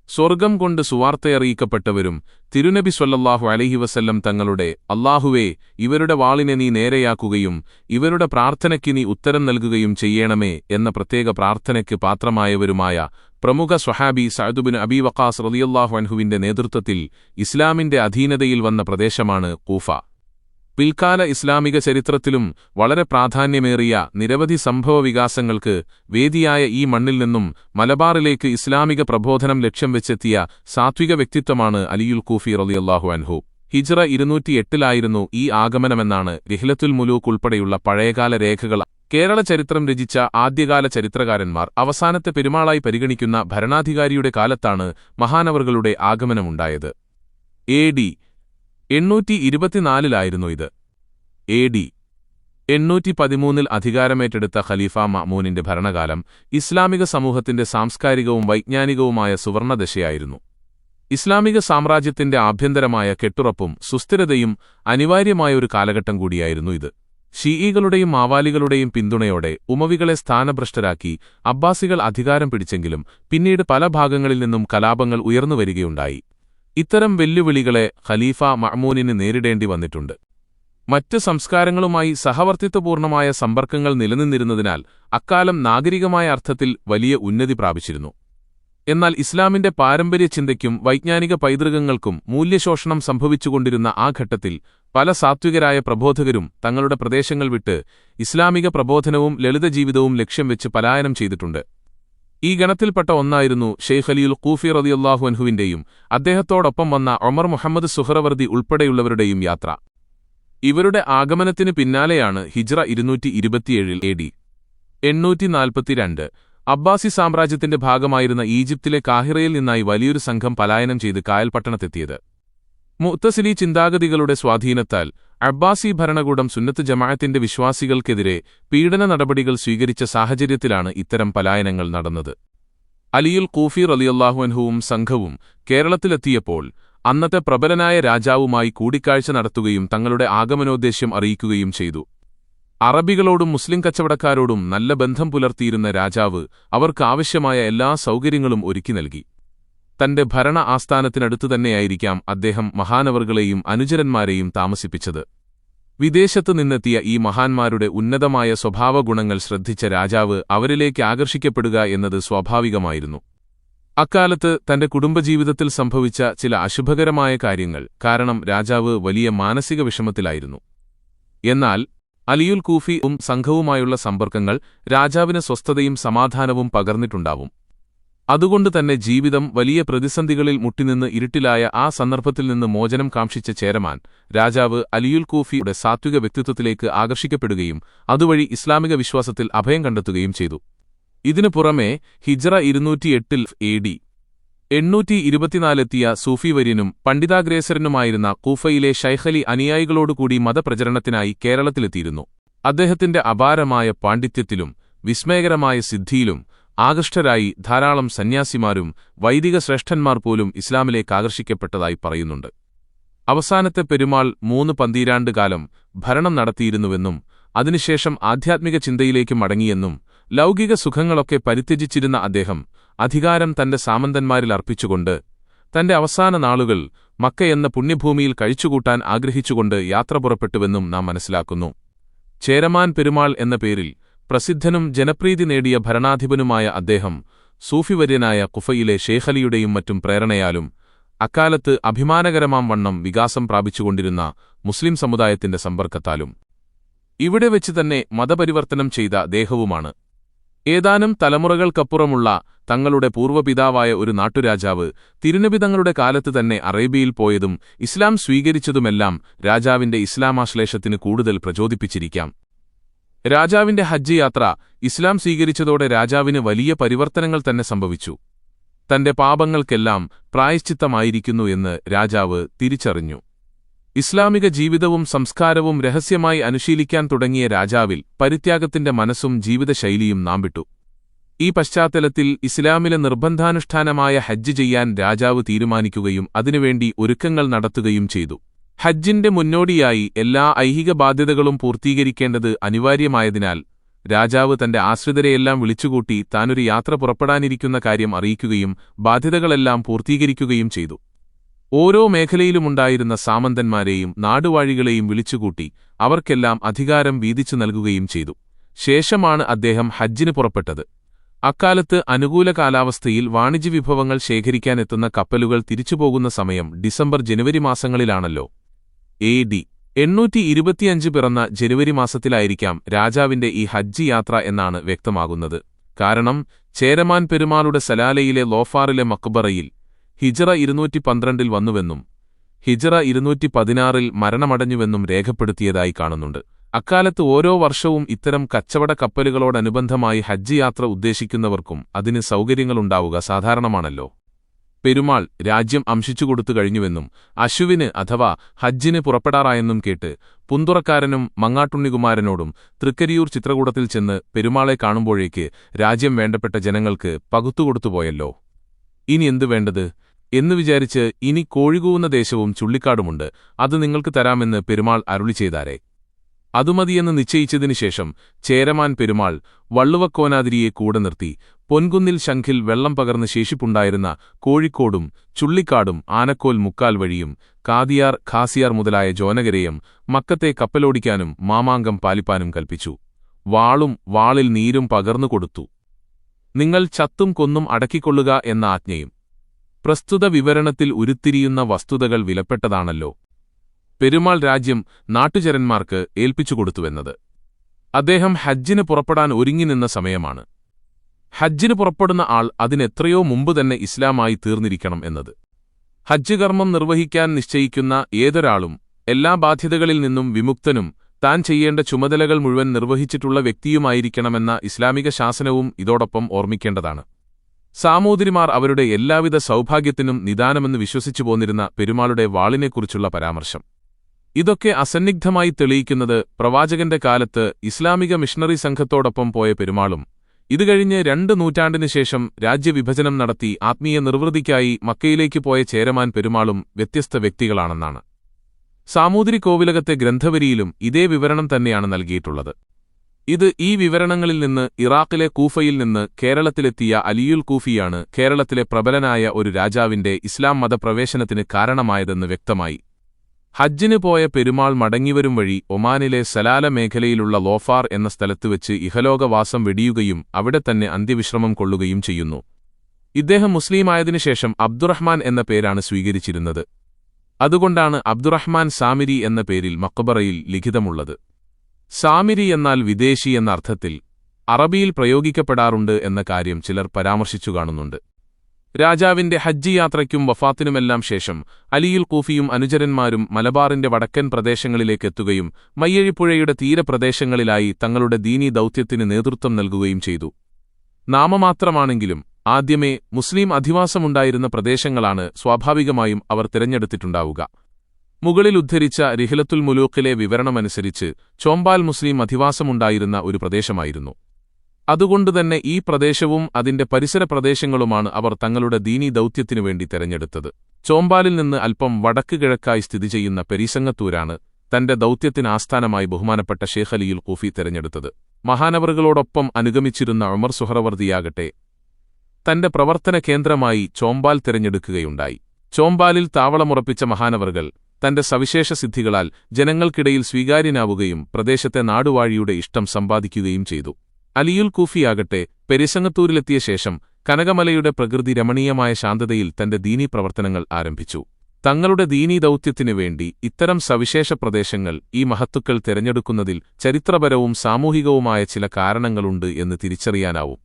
സ്വർഗം കൊണ്ട് സുവാർത്തയറിയിക്കപ്പെട്ടവരും തിരുനബി സ്വല്ലല്ലാഹു അലൈഹി വസല്ലം തങ്ങളുടെ അല്ലാഹുവേ, ഇവരുടെ വാളിനെ നീ നേരെയാക്കുകയും ഇവരുടെ പ്രാർത്ഥനയ്ക്ക് നീ ഉത്തരം നൽകുകയും ചെയ്യണമേ എന്ന പ്രത്യേക പ്രാർത്ഥനയ്ക്ക് പാത്രമായവരുമായ പ്രമുഖ സ്വഹാബി സഅദ് ബിൻ അബീ വഖാസ് റളിയല്ലാഹു അൻഹുവിന്റെ നേതൃത്വത്തിൽ ഇസ്ലാമിന്റെ അധീനതയിൽ വന്ന പ്രദേശമാണ് കൂഫ. പിൽക്കാല ഇസ്ലാമിക ചരിത്രത്തിലും വളരെ പ്രാധാന്യമേറിയ നിരവധി സംഭവവികാസങ്ങൾക്ക് വേദിയായ ഈ മണ്ണിൽ നിന്നും മലബാറിലേക്ക് ഇസ്ലാമിക പ്രബോധനം ലക്ഷ്യം വെച്ചെത്തിയ സാത്വിക വ്യക്തിത്വമാണ് അലിയുൽ ഖൂഫി റളിയല്ലാഹു അൻഹു. ഹിജ്റ 208-ലായിരുന്നു ഈ ആഗമനമെന്നാണ് റിഹ്ലത്തുൽ മുലൂക്ക് ഉൾപ്പെടെയുള്ള പഴയകാല രേഖകൾ. കേരള ചരിത്രം രചിച്ച ആദ്യകാല ചരിത്രകാരന്മാർ അവസാനത്തെ പെരുമാളായി പരിഗണിക്കുന്ന ഭരണാധികാരിയുടെ കാലത്താണ് മഹാനവറുകളുടെ ആഗമനമുണ്ടായത്. AD 824-ലായിരുന്നു ഇത്. AD 813-ൽ അധികാരമേറ്റെടുത്ത ഖലീഫ മഅ്മൂനിന്റെ ഭരണകാലം ഇസ്ലാമിക സമൂഹത്തിന്റെ സാംസ്കാരികവും വൈജ്ഞാനികവുമായ സുവർണദശയായിരുന്നു. ഇസ്ലാമിക സാമ്രാജ്യത്തിന്റെ ആഭ്യന്തരമായ കെട്ടുറപ്പും സുസ്ഥിരതയും അനിവാര്യമായ ഒരു കാലഘട്ടം കൂടിയായിരുന്നു ഇത്. ഷീഈകളുടെയും മാവാലികളുടെയും പിന്തുണയോടെ ഉമവികളെ സ്ഥാനഭ്രഷ്ടരാക്കി അബ്ബാസികൾ അധികാരം പിടിച്ചെങ്കിലും പിന്നീട് പല ഭാഗങ്ങളിൽ നിന്നും കലാപങ്ങൾ ഉയർന്നുവരികയുണ്ടായി. ഇത്തരം വെല്ലുവിളികളെ ഖലീഫ മഅ്മൂനിന് നേരിടേണ്ടി വന്നിട്ടുണ്ട്. മറ്റ് സംസ്കാരങ്ങളുമായി സഹവർത്തിത്വപൂർണമായ സമ്പർക്കങ്ങൾ നിലനിന്നിരുന്നതിനാൽ അക്കാലം നാഗരികമായ അർത്ഥത്തിൽ വലിയ ഉന്നതി പ്രാപിച്ചിരുന്നു. എന്നാൽ ഇസ്ലാമിന്റെ പാരമ്പര്യ ചിന്തയ്ക്കും വൈജ്ഞാനിക പൈതൃകങ്ങൾക്കും മൂല്യശോഷണം സംഭവിച്ചുകൊണ്ടിരുന്ന ആ ഘട്ടത്തിൽ പല സാത്വികരായ പ്രബോധകരും തങ്ങളുടെ പ്രദേശങ്ങൾ വിട്ട് ഇസ്ലാമിക പ്രബോധനവും ലളിതജീവിതവും ലക്ഷ്യം വെച്ച് പലായനം ചെയ്തിട്ടുണ്ട്. ഈ ഗണത്തിൽപ്പെട്ട ഒന്നായിരുന്നു ഷെയ്ഖ് അലിയുൽ ഖൂഫി റളിയല്ലാഹു അൻഹുവിന്റെയും അദ്ദേഹത്തോടൊപ്പം വന്ന ഒമർ മുഹമ്മദ് സുഹ്റവർദി ഉൾപ്പെടെയുള്ളവരുടെയും യാത്ര. ഇവരുടെ ആഗമനത്തിന് പിന്നാലെയാണ് ഹിജ്റ 227-ൽ AD 842 അബ്ബാസി സാമ്രാജ്യത്തിന്റെ ഭാഗമായിരുന്ന ഈജിപ്തിലെ കാഹിറയിൽ നിന്നായി വലിയൊരു സംഘം പലായനം ചെയ്ത് കായൽപട്ടണത്തെത്തിയത്. മുഅ്തസിലി ചിന്താഗതികളുടെ സ്വാധീനത്താൽ അബ്ബാസി ഭരണകൂടം സുന്നത്ത് ജമാഅത്തിന്റെ വിശ്വാസികൾക്കെതിരെ പീഡന നടപടികൾ സ്വീകരിച്ച സാഹചര്യത്തിലാണ് ഇത്തരം പലായനങ്ങൾ നടന്നത്. അലിയുൽ ഖൂഫി റളിയല്ലാഹു അൻഹുവും സംഘവും കേരളത്തിലെത്തിയപ്പോൾ അന്നത്തെ പ്രബലനായ രാജാവുമായി കൂടിക്കാഴ്ച നടത്തുകയും തങ്ങളുടെ ആഗമനോദ്ദേശ്യം അറിയിക്കുകയും ചെയ്തു. അറബികളോടും മുസ്ലിം കച്ചവടക്കാരോടും നല്ല ബന്ധം പുലർത്തിയിരുന്ന രാജാവ് അവർക്ക് ആവശ്യമായ എല്ലാ സൗകര്യങ്ങളും ഒരുക്കി നൽകി. തന്റെ ഭരണ ആസ്ഥാനത്തിനടുത്തുതന്നെയായിരിക്കാം അദ്ദേഹം മഹാനവറുകളെയും അനുചരന്മാരെയും താമസിപ്പിച്ചത്. വിദേശത്തു നിന്നെത്തിയ ഈ മഹാന്മാരുടെ ഉന്നതമായ സ്വഭാവഗുണങ്ങൾ ശ്രദ്ധിച്ച രാജാവ് അവരിലേക്ക് ആകർഷിക്കപ്പെടുക എന്നത് സ്വാഭാവികമായിരുന്നു. അക്കാലത്ത് തന്റെ കുടുംബജീവിതത്തിൽ സംഭവിച്ച ചില അശുഭകരമായ കാര്യങ്ങൾ കാരണം രാജാവ് വലിയ മാനസിക വിഷമത്തിലായിരുന്നു. എന്നാൽ അലിയുൽ ഖൂഫിയും സംഘവുമായുള്ള സമ്പർക്കങ്ങൾ രാജാവിന് സ്വസ്ഥതയും സമാധാനവും പകർന്നിട്ടുണ്ടാവും. അതുകൊണ്ടുതന്നെ ജീവിതം വലിയ പ്രതിസന്ധികളിൽ മുട്ടിനിന്ന് ഇരുട്ടിലായ ആ സന്ദർഭത്തിൽ നിന്ന് മോചനം കാംക്ഷിച്ച ചേരമാൻ രാജാവ് അലിയുൽ ഖൂഫിയുടെ സാത്വിക വ്യക്തിത്വത്തിലേക്ക് ആകർഷിക്കപ്പെടുകയും അതുവഴി ഇസ്ലാമിക വിശ്വാസത്തിൽ അഭയം കണ്ടെത്തുകയും ചെയ്തു. ഇതിനു പുറമെ ഹിജ്റ 208-ൽ AD 824-ലെത്തിയ സൂഫിവര്യനും പണ്ഡിതാഗ്രേസരനുമായിരുന്ന കൂഫയിലെ ശൈഖ് അലി അനുയായികളോടുകൂടി മതപ്രചരണത്തിനായി കേരളത്തിലെത്തിയിരുന്നു. അദ്ദേഹത്തിന്റെ അപാരമായ പാണ്ഡിത്യത്തിലും വിസ്മയകരമായ സിദ്ധിയിലും ആകൃഷ്ടരായി ധാരാളം സന്യാസിമാരും വൈദിക ശ്രേഷ്ഠന്മാർ പോലും ഇസ്ലാമിലേക്ക് ആകർഷിക്കപ്പെട്ടതായി പറയുന്നുണ്ട്. അവസാനത്തെ പെരുമാൾ 3 പന്തീരാണ്ടുകാലം ഭരണം നടത്തിയിരുന്നുവെന്നും അതിനുശേഷം ആധ്യാത്മിക ചിന്തയിലേക്ക് മടങ്ങിയെന്നും ലൗകിക സുഖങ്ങളൊക്കെ പരിത്യജിച്ചിരുന്ന അദ്ദേഹം അധികാരം തന്റെ സാമന്തന്മാരിൽ അർപ്പിച്ചുകൊണ്ട് തന്റെ അവസാന നാളുകൾ മക്ക എന്ന പുണ്യഭൂമിയിൽ കഴിച്ചുകൂട്ടാൻ ആഗ്രഹിച്ചുകൊണ്ട് യാത്ര പുറപ്പെട്ടുവെന്നും നാം മനസ്സിലാക്കുന്നു. ചേരമാൻ പെരുമാൾ എന്ന പേരിൽ പ്രസിദ്ധനും ജനപ്രീതി നേടിയ ഭരണാധിപനുമായ അദ്ദേഹം സൂഫിവര്യനായ കുഫയിലെ ഷേഖലിയുടെയും മറ്റും പ്രേരണയാലും അക്കാലത്ത് അഭിമാനകരമാം വണ്ണം വികാസം പ്രാപിച്ചുകൊണ്ടിരുന്ന മുസ്ലിം സമുദായത്തിന്റെ സമ്പർക്കത്താലും ഇവിടെ വെച്ച് തന്നെ മതപരിവർത്തനം ചെയ്ത അദ്ദേഹവുമാണ്. ഏതാനും തലമുറകൾക്കപ്പുറമുള്ള തങ്ങളുടെ പൂർവ്വപിതാവായ ഒരു നാട്ടുരാജാവ് തിരുനബി തങ്ങളുടെ കാലത്ത് തന്നെ അറേബ്യയിൽ പോയതും ഇസ്ലാം സ്വീകരിച്ചതുമെല്ലാം രാജാവിന്റെ ഇസ്ലാമാശ്ലേഷത്തിന് കൂടുതൽ പ്രചോദിപ്പിച്ചിരിക്കാം. രാജാവിന്റെ ഹജ്ജ് യാത്ര ഇസ്ലാം സ്വീകരിച്ചതോടെ രാജാവിന് വലിയ പരിവർത്തനങ്ങൾ തന്നെ സംഭവിച്ചു. തന്റെ പാപങ്ങൾക്കെല്ലാം പ്രായശ്ചിത്തമായിരിക്കുന്നു എന്ന് രാജാവ് തിരിച്ചറിഞ്ഞു. ഇസ്ലാമിക ജീവിതവും സംസ്കാരവും രഹസ്യമായി അനുശീലിക്കാൻ തുടങ്ങിയ രാജാവിൽ പരിത്യാഗത്തിന്റെ മനസ്സും ജീവിതശൈലിയും നാമ്പിട്ടു. ഈ പശ്ചാത്തലത്തിൽ ഇസ്ലാമിലെ നിർബന്ധാനുഷ്ഠാനമായ ഹജ്ജ് ചെയ്യാൻ രാജാവ് തീരുമാനിക്കുകയും അതിനുവേണ്ടി ഒരുക്കങ്ങൾ നടത്തുകയും ചെയ്തു. ഹജ്ജിന്റെ മുന്നോടിയായി എല്ലാ ഐഹിക ബാധ്യതകളും പൂർത്തീകരിക്കേണ്ടത് അനിവാര്യമായതിനാൽ രാജാവ് തന്റെ ആശ്രിതരെയെല്ലാം വിളിച്ചുകൂട്ടി താനൊരു യാത്ര പുറപ്പെടാനിരിക്കുന്ന കാര്യം അറിയിക്കുകയും ബാധ്യതകളെല്ലാം പൂർത്തീകരിക്കുകയും ചെയ്തു. ഓരോ മേഖലയിലുമുണ്ടായിരുന്ന സാമന്തന്മാരെയും നാടുവാഴികളെയും വിളിച്ചുകൂട്ടി അവർക്കെല്ലാം അധികാരം വീതിച്ചു നൽകുകയും ചെയ്തു. ശേഷമാണ് അദ്ദേഹം ഹജ്ജിന് പുറപ്പെട്ടത്. അക്കാലത്ത് അനുകൂല കാലാവസ്ഥയിൽ വാണിജ്യവിഭവങ്ങൾ ശേഖരിക്കാനെത്തുന്ന കപ്പലുകൾ തിരിച്ചുപോകുന്ന സമയം ഡിസംബർ ജനുവരി മാസങ്ങളിലാണല്ലോ. AD 825 പിറന്ന ജനുവരി മാസത്തിലായിരിക്കാം രാജാവിന്റെ ഈ ഹജ്ജ് യാത്ര എന്നാണ് വ്യക്തമാകുന്നത്. കാരണം ചേരമാൻ പെരുമാളുടെ സലാലയിലെ ലോഫാറിലെ മക്ബറയിൽ ഹിജ്റ 212 വന്നുവെന്നും ഹിജ്റ 216 മരണമടഞ്ഞുവെന്നും രേഖപ്പെടുത്തിയതായി കാണുന്നുണ്ട്. അക്കാലത്ത് ഓരോ വർഷവും ഇത്തരം കച്ചവട കപ്പലുകളോടനുബന്ധമായി ഹജ്ജ് യാത്ര ഉദ്ദേശിക്കുന്നവർക്കും അതിന് സൗകര്യങ്ങളുണ്ടാവുക സാധാരണമാണല്ലോ. പെരുമാൾ രാജ്യം അംശിച്ചുകൊടുത്തു കഴിഞ്ഞുവെന്നും അശ്വിന് അഥവാ ഹജ്ജിന് പുറപ്പെടാറായെന്നും കേട്ട് പുന്തുറക്കാരനും മങ്ങാട്ടുണ്ണികുമാരനോടും തൃക്കരിയൂർ ചിത്രകൂടത്തിൽ ചെന്ന് പെരുമാളെ കാണുമ്പോഴേക്ക് രാജ്യം വേണ്ടപ്പെട്ട ജനങ്ങൾക്ക് പകുത്തുകൊടുത്തുപോയല്ലോ, ഇനി എന്തു വേണ്ടത് എന്നു വിചാരിച്ച് ഇനി കോഴികൂവുന്ന ദേശവും ചുള്ളിക്കാടുമുണ്ട്, അത് നിങ്ങൾക്ക് തരാമെന്ന് പെരുമാൾ അരുളി ചെയ്താരേ. അതുമതിയെന്ന് നിശ്ചയിച്ചതിനുശേഷം ചേരമാൻ പെരുമാൾ വള്ളുവക്കോനാതിരിയെ കൂടെ നിർത്തി പൊൻകുന്നിൽ ശംഖിൽ വെള്ളം പകർന്ന് ശേഷിപ്പുണ്ടായിരുന്ന കോഴിക്കോടും ചുള്ളിക്കാടും ആനക്കോൽ മുക്കാൽ വഴിയും കാദിയാർ ഖാസിയാർ മുതലായ ജോനകരെയും മക്കത്തെ കപ്പലോടിക്കാനും മാമാങ്കം പാലിപ്പാനും കൽപ്പിച്ചു. വാളും വാളിൽ നീരും പകർന്നുകൊടുത്തു. നിങ്ങൾ ചത്തും കൊന്നും അടക്കിക്കൊള്ളുക എന്ന ആജ്ഞയും. പ്രസ്തുത വിവരണത്തിൽ ഉരുത്തിരിയുന്ന വസ്തുതകൾ വിലപ്പെട്ടതാണല്ലോ. പെരുമാൾ രാജ്യം നാട്ടുചരന്മാർക്ക് ഏൽപ്പിച്ചുകൊടുത്തുവെന്നത് അദ്ദേഹം ഹജ്ജിന് പുറപ്പെടാൻ ഒരുങ്ങി നിന്ന സമയമാണ്. ഹജ്ജിന് പുറപ്പെടുന്ന ആൾ അതിനെത്രയോ മുമ്പ് തന്നെ ഇസ്ലാമായി തീർന്നിരിക്കണം എന്നത്. ഹജ്ജ് കർമ്മം നിർവഹിക്കാൻ നിശ്ചയിക്കുന്ന ഏതൊരാളും എല്ലാ ബാധ്യതകളിൽ നിന്നും വിമുക്തനും താൻ ചെയ്യേണ്ട ചുമതലകൾ മുഴുവൻ നിർവഹിച്ചിട്ടുള്ള വ്യക്തിയുമായിരിക്കണമെന്ന ഇസ്ലാമിക ശാസനവും ഇതോടൊപ്പം ഓർമ്മിക്കേണ്ടതാണ്. സാമൂതിരിമാർ അവരുടെ എല്ലാവിധ സൗഭാഗ്യത്തിനും നിദാനമെന്ന് വിശ്വസിച്ചു പോന്നിരുന്ന പെരുമാളുടെ വാളിനെക്കുറിച്ചുള്ള പരാമർശം ഇതൊക്കെ അസന്നിഗ്ധമായി തെളിയിക്കുന്നത് പ്രവാചകന്റെ കാലത്ത് ഇസ്ലാമിക മിഷണറി സംഘത്തോടൊപ്പം പോയ പെരുമാളും ഇത് കഴിഞ്ഞ് 2 നൂറ്റാണ്ടിനു ശേഷം രാജ്യവിഭജനം നടത്തി ആത്മീയ നിർവൃതിക്കായി മക്കയിലേക്ക് പോയ ചേരമാൻ പെരുമാളും വ്യത്യസ്ത വ്യക്തികളാണെന്നാണ്. സാമൂതിരി കോവിലകത്തെ ഗ്രന്ഥവരിയിലും ഇതേ വിവരണം തന്നെയാണ് നൽകിയിട്ടുള്ളത്. ഇത് ഈ വിവരണങ്ങളിൽ നിന്ന് ഇറാഖിലെ കൂഫയിൽ നിന്ന് കേരളത്തിലെത്തിയ അലിയുൽ കൂഫിയാണ് കേരളത്തിലെ പ്രബലനായ ഒരു രാജാവിന്റെ ഇസ്ലാം മതപ്രവേശനത്തിന് കാരണമായതെന്ന് വ്യക്തമായി. ഹജ്ജിന് പോയ പെരുമാൾ മടങ്ങിവരും വഴി ഒമാനിലെ സലാല മേഖലയിലുള്ള ലോഫാർ എന്ന സ്ഥലത്തുവെച്ച് ഇഹലോകവാസം വെടിയുകയും അവിടെ തന്നെ അന്ത്യവിശ്രമം കൊള്ളുകയും ചെയ്യുന്നു. ഇദ്ദേഹം മുസ്ലിമായതിനുശേഷം അബ്ദുറഹ്മാൻ എന്ന പേരാണ് സ്വീകരിച്ചിരുന്നത്. അതുകൊണ്ടാണ് അബ്ദുറഹ്മാൻ സാമിരി എന്ന പേരിൽ മക്ബറയിൽ ലിഖിതമുള്ളത്. സാമിരി എന്നാൽ വിദേശി എന്ന അർത്ഥത്തിൽ അറബിയിൽ പ്രയോഗിക്കപ്പെടാറുണ്ട് എന്ന കാര്യം ചിലർ പരാമർശിച്ചു കാണുന്നുണ്ട്. രാജാവിന്റെ ഹജ്ജ് യാത്രയ്ക്കും വഫാത്തിനുമെല്ലാം ശേഷം അലിയുൽ കൂഫിയും അനുചരന്മാരും മലബാറിന്റെ വടക്കൻ പ്രദേശങ്ങളിലേക്കെത്തുകയും മയ്യഴിപ്പുഴയുടെ തീരപ്രദേശങ്ങളിലായി തങ്ങളുടെ ദീനീ ദൗത്യത്തിന് നേതൃത്വം നൽകുകയും ചെയ്തു. നാമമാത്രമാണെങ്കിലും ആദ്യമേ മുസ്ലിം അധിവാസമുണ്ടായിരുന്ന പ്രദേശങ്ങളാണ് സ്വാഭാവികമായും അവർ തിരഞ്ഞെടുത്തിട്ടുണ്ടാവുക. മുകളിൽ ഉദ്ധരിച്ച റിഹ്ലത്തുൽ മുലൂക്കിലെ വിവരണമനുസരിച്ച് ചോമ്പാൽ മുസ്ലിം അധിവാസമുണ്ടായിരുന്ന ഒരു പ്രദേശമായിരുന്നു. അതുകൊണ്ടുതന്നെ ഈ പ്രദേശവും അതിന്റെ പരിസര പ്രദേശങ്ങളുമാണ് അവർ തങ്ങളുടെ ദീനീ ദൗത്യത്തിനു വേണ്ടി തെരഞ്ഞെടുത്തത്. ചോമ്പാലിൽ നിന്ന് അല്പം വടക്ക് കിഴക്കായി സ്ഥിതി ചെയ്യുന്ന പെരിസങ്ങത്തൂരാണ് തന്റെ ദൗത്യത്തിന് ആസ്ഥാനമായി ബഹുമാനപ്പെട്ട ഷേഖ് അലിയുൽ കൂഫി തെരഞ്ഞെടുത്തത്. മഹാനവറുകളോടൊപ്പം അനുഗമിച്ചിരുന്ന ഉമർ സുഹറവർദിയാകട്ടെ തന്റെ പ്രവർത്തന കേന്ദ്രമായി ചോമ്പാൽ തിരഞ്ഞെടുക്കുകയുണ്ടായി. ചോമ്പാലിൽ താവളമുറപ്പിച്ച മഹാനവറുകൾ തന്റെ സവിശേഷ സിദ്ധികളാൽ ജനങ്ങൾക്കിടയിൽ സ്വീകാര്യനാവുകയും പ്രദേശത്തെ നാടുവാഴിയുടെ ഇഷ്ടം സമ്പാദിക്കുകയും ചെയ്തു. അലിയുൽ കൂഫിയാകട്ടെ പെരിസങ്ങത്തൂരിലെത്തിയ ശേഷം കനകമലയുടെ പ്രകൃതി രമണീയമായ ശാന്തതയിൽ തന്റെ ദീനീ പ്രവർത്തനങ്ങൾ ആരംഭിച്ചു. തങ്ങളുടെ ദീനീ ദൗത്യത്തിനു വേണ്ടി ഇത്തരം സവിശേഷ പ്രദേശങ്ങൾ ഈ മഹത്തുക്കൾ തിരഞ്ഞെടുക്കുന്നതിൽ ചരിത്രപരവും സാമൂഹികവുമായ ചില കാരണങ്ങളുണ്ട് എന്ന് തിരിച്ചറിയാനാവും.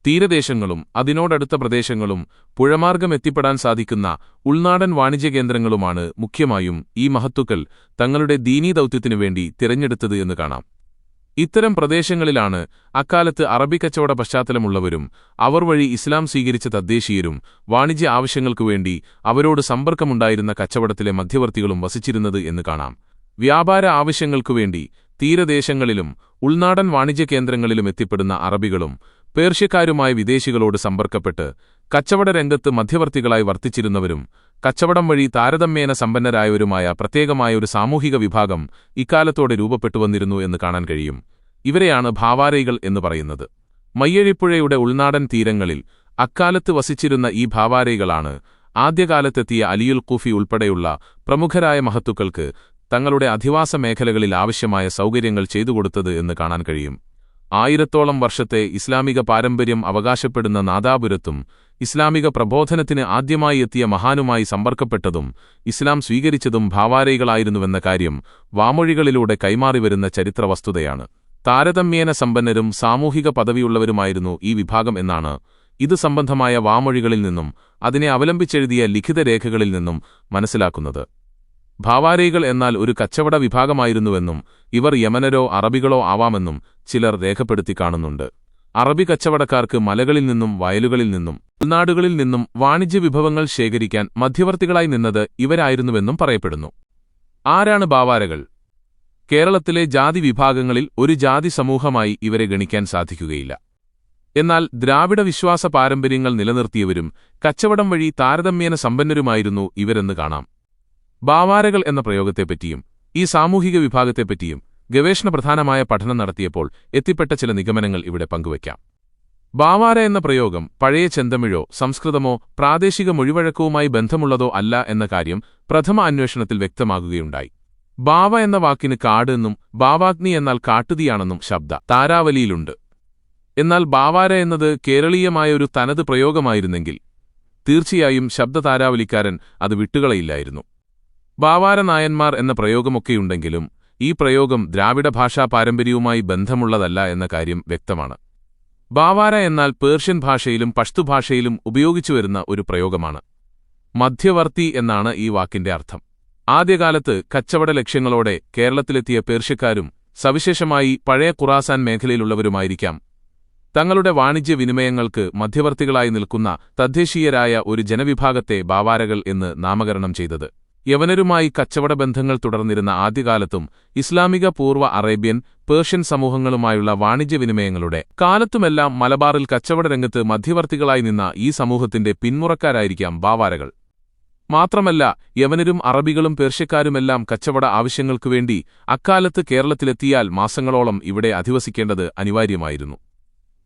തീരദേശങ്ങളും അതിനോടടുത്ത പ്രദേശങ്ങളും പുഴമാർഗം എത്തിപ്പെടാൻ സാധിക്കുന്ന ഉൾനാടൻ വാണിജ്യകേന്ദ്രങ്ങളുമാണ് മുഖ്യമായും ഈ മഹത്തുക്കൾ തങ്ങളുടെ ദീനീ ദൗത്യത്തിനു വേണ്ടി തിരഞ്ഞെടുത്തത് എന്ന് കാണാം. ഇത്തരം പ്രദേശങ്ങളിലാണ് അക്കാലത്ത് അറബി കച്ചവട പശ്ചാത്തലമുള്ളവരും അവർ വഴി ഇസ്ലാം സ്വീകരിച്ച തദ്ദേശീയരും വാണിജ്യ ആവശ്യങ്ങൾക്കുവേണ്ടി അവരോട് സമ്പർക്കമുണ്ടായിരുന്ന കച്ചവടത്തിലെ മധ്യവർത്തികളും വസിച്ചിരുന്നത് എന്ന് കാണാം. വ്യാപാര ആവശ്യങ്ങൾക്കുവേണ്ടി തീരദേശങ്ങളിലും ഉൾനാടൻ വാണിജ്യകേന്ദ്രങ്ങളിലും എത്തിപ്പെടുന്ന അറബികളും പേർഷ്യക്കാരുമായ വിദേശികളോട് സമ്പർക്കപ്പെട്ട് കച്ചവട രംഗത്ത് മധ്യവർത്തികളായി വർത്തിച്ചിരുന്നവരും കച്ചവടം വഴി താരതമ്യേന സമ്പന്നരായവരുമായ പ്രത്യേകമായ ഒരു സാമൂഹിക വിഭാഗം ഇക്കാലത്തോടെ രൂപപ്പെട്ടുവന്നിരുന്നു എന്ന് കാണാൻ കഴിയും. ഇവരെയാണ് ഭാവാരൈകൾ എന്ന് പറയുന്നത്. മയ്യഴിപ്പുഴയുടെ ഉൾനാടൻ തീരങ്ങളിൽ അക്കാലത്ത് വസിച്ചിരുന്ന ഈ ഭാവാരൈകളാണ് ആദ്യകാലത്തെത്തിയ അലിയുൽ കൂഫി ഉൾപ്പെടെയുള്ള പ്രമുഖരായ മഹത്തുക്കൾക്ക് തങ്ങളുടെ അധിവാസ മേഖലകളിൽ ആവശ്യമായ സൗകര്യങ്ങൾ ചെയ്തുകൊടുത്തത് എന്ന് കാണാൻ കഴിയും. 1000ഓളം വർഷത്തെ ഇസ്ലാമിക പാരമ്പര്യം അവകാശപ്പെടുന്ന നാദാപുരത്തും ഇസ്ലാമിക പ്രബോധനത്തിന് ആദ്യമായി എത്തിയ മഹാനുമായി സമ്പർക്കപ്പെട്ടതും ഇസ്ലാം സ്വീകരിച്ചതും ഭാവാരൈകളായിരുന്നുവെന്ന കാര്യം വാമൊഴികളിലൂടെ കൈമാറിവരുന്ന ചരിത്രവസ്തുതയാണ്. താരതമ്യേന സമ്പന്നരും സാമൂഹിക പദവിയുള്ളവരുമായിരുന്നു ഈ വിഭാഗം എന്നാണ് ഇത് സംബന്ധമായ വാമൊഴികളിൽ നിന്നും അതിനെ അവലംബിച്ചെഴുതിയ ലിഖിതരേഖകളിൽ നിന്നും മനസ്സിലാക്കുന്നത്. ഭാവാരൈകൾ എന്നാൽ ഒരു കച്ചവട വിഭാഗമായിരുന്നുവെന്നും ഇവർ യമനരോ അറബികളോ ആവാമെന്നും ചിലർ രേഖപ്പെടുത്തി കാണുന്നുണ്ട്. അറബി കച്ചവടക്കാർക്ക് മലകളിൽ നിന്നും വയലുകളിൽ നിന്നും ഉൾനാടുകളിൽ നിന്നും വാണിജ്യ വിഭവങ്ങൾ ശേഖരിക്കാൻ മധ്യവർത്തികളായി നിന്നത് ഇവരായിരുന്നുവെന്നും പറയപ്പെടുന്നു. ആരാണ് ഭാവാരകൾ? കേരളത്തിലെ ജാതി വിഭാഗങ്ങളിൽ ഒരു ജാതി സമൂഹമായി ഇവരെ ഗണിക്കാൻ സാധിക്കുകയില്ല. എന്നാൽ ദ്രാവിഡ വിശ്വാസ പാരമ്പര്യങ്ങൾ നിലനിർത്തിയവരും കച്ചവടം വഴി താരതമ്യേന സമ്പന്നരുമായിരുന്നു ഇവരെന്ന് കാണാം. ഭാവാരകൾ എന്ന പ്രയോഗത്തെപ്പറ്റിയും ഈ സാമൂഹിക വിഭാഗത്തെപ്പറ്റിയും ഗവേഷണപ്രധാനമായ പഠനം നടത്തിയപ്പോൾ എത്തിപ്പെട്ട ചില നിഗമനങ്ങൾ ഇവിടെ പങ്കുവയ്ക്കാം. ഭാവാര എന്ന പ്രയോഗം പഴയ ചെന്തമിഴോ സംസ്കൃതമോ പ്രാദേശിക മൊഴിവഴക്കവുമായി ബന്ധമുള്ളതോ അല്ല എന്ന കാര്യം പ്രഥമ അന്വേഷണത്തിൽ വ്യക്തമാകുകയുണ്ടായി. ഭാവ എന്ന വാക്കിന് കാട് എന്നും ഭാവാഗ്നി എന്നാൽ കാട്ടുതീയാണെന്നും ശബ്ദ താരാവലിയിലുണ്ട്. എന്നാൽ ഭാവാര എന്നത് കേരളീയമായ ഒരു തനത് പ്രയോഗമായിരുന്നെങ്കിൽ തീർച്ചയായും ശബ്ദതാരാവലിക്കാരൻ അത് വിട്ടുകളയില്ലായിരുന്നു. ഭാവാര നായന്മാർ എന്ന പ്രയോഗമൊക്കെയുണ്ടെങ്കിലും ഈ പ്രയോഗം ദ്രാവിഡ ഭാഷാ പാരമ്പര്യവുമായി ബന്ധമുള്ളതല്ല എന്ന കാര്യം വ്യക്തമാണ്. ഭാവാര എന്നാൽ പേർഷ്യൻ ഭാഷയിലും പഷ്തു ഭാഷയിലും ഉപയോഗിച്ചുവരുന്ന ഒരു പ്രയോഗമാണ്. മധ്യവർത്തി എന്നാണ് ഈ വാക്കിന്റെ അർത്ഥം. ആദ്യകാലത്ത് കച്ചവട ലക്ഷ്യങ്ങളോടെ കേരളത്തിലെത്തിയ പേർഷ്യക്കാരും സവിശേഷമായി പഴയ ഖുറാസാൻ മേഖലയിലുള്ളവരുമായിരിക്കാം തങ്ങളുടെ വാണിജ്യ വിനിമയങ്ങൾക്ക് മധ്യവർത്തികളായി നിൽക്കുന്ന തദ്ദേശീയരായ ഒരു ജനവിഭാഗത്തെ ഭാവാരകൾ എന്ന് നാമകരണം ചെയ്തത്. യവനരുമായി കച്ചവട ബന്ധങ്ങൾ തുടർന്നിരുന്ന ആദ്യകാലത്തും ഇസ്ലാമിക പൂർവ്വ അറേബ്യൻ പേർഷ്യൻ സമൂഹങ്ങളുമായുള്ള വാണിജ്യവിനിമയങ്ങളുടെ കാലത്തുമെല്ലാം മലബാറിൽ കച്ചവട രംഗത്ത് മധ്യവർത്തികളായി നിന്ന ഈ സമൂഹത്തിന്റെ പിന്മുറക്കാരായിരിക്കാം ഭാവാരകൾ. മാത്രമല്ല യവനരും അറബികളും പേർഷ്യക്കാരുമെല്ലാം കച്ചവട ആവശ്യങ്ങൾക്കുവേണ്ടി അക്കാലത്ത് കേരളത്തിലെത്തിയാൽ മാസങ്ങളോളം ഇവിടെ അധിവസിക്കേണ്ടത് അനിവാര്യമായിരുന്നു.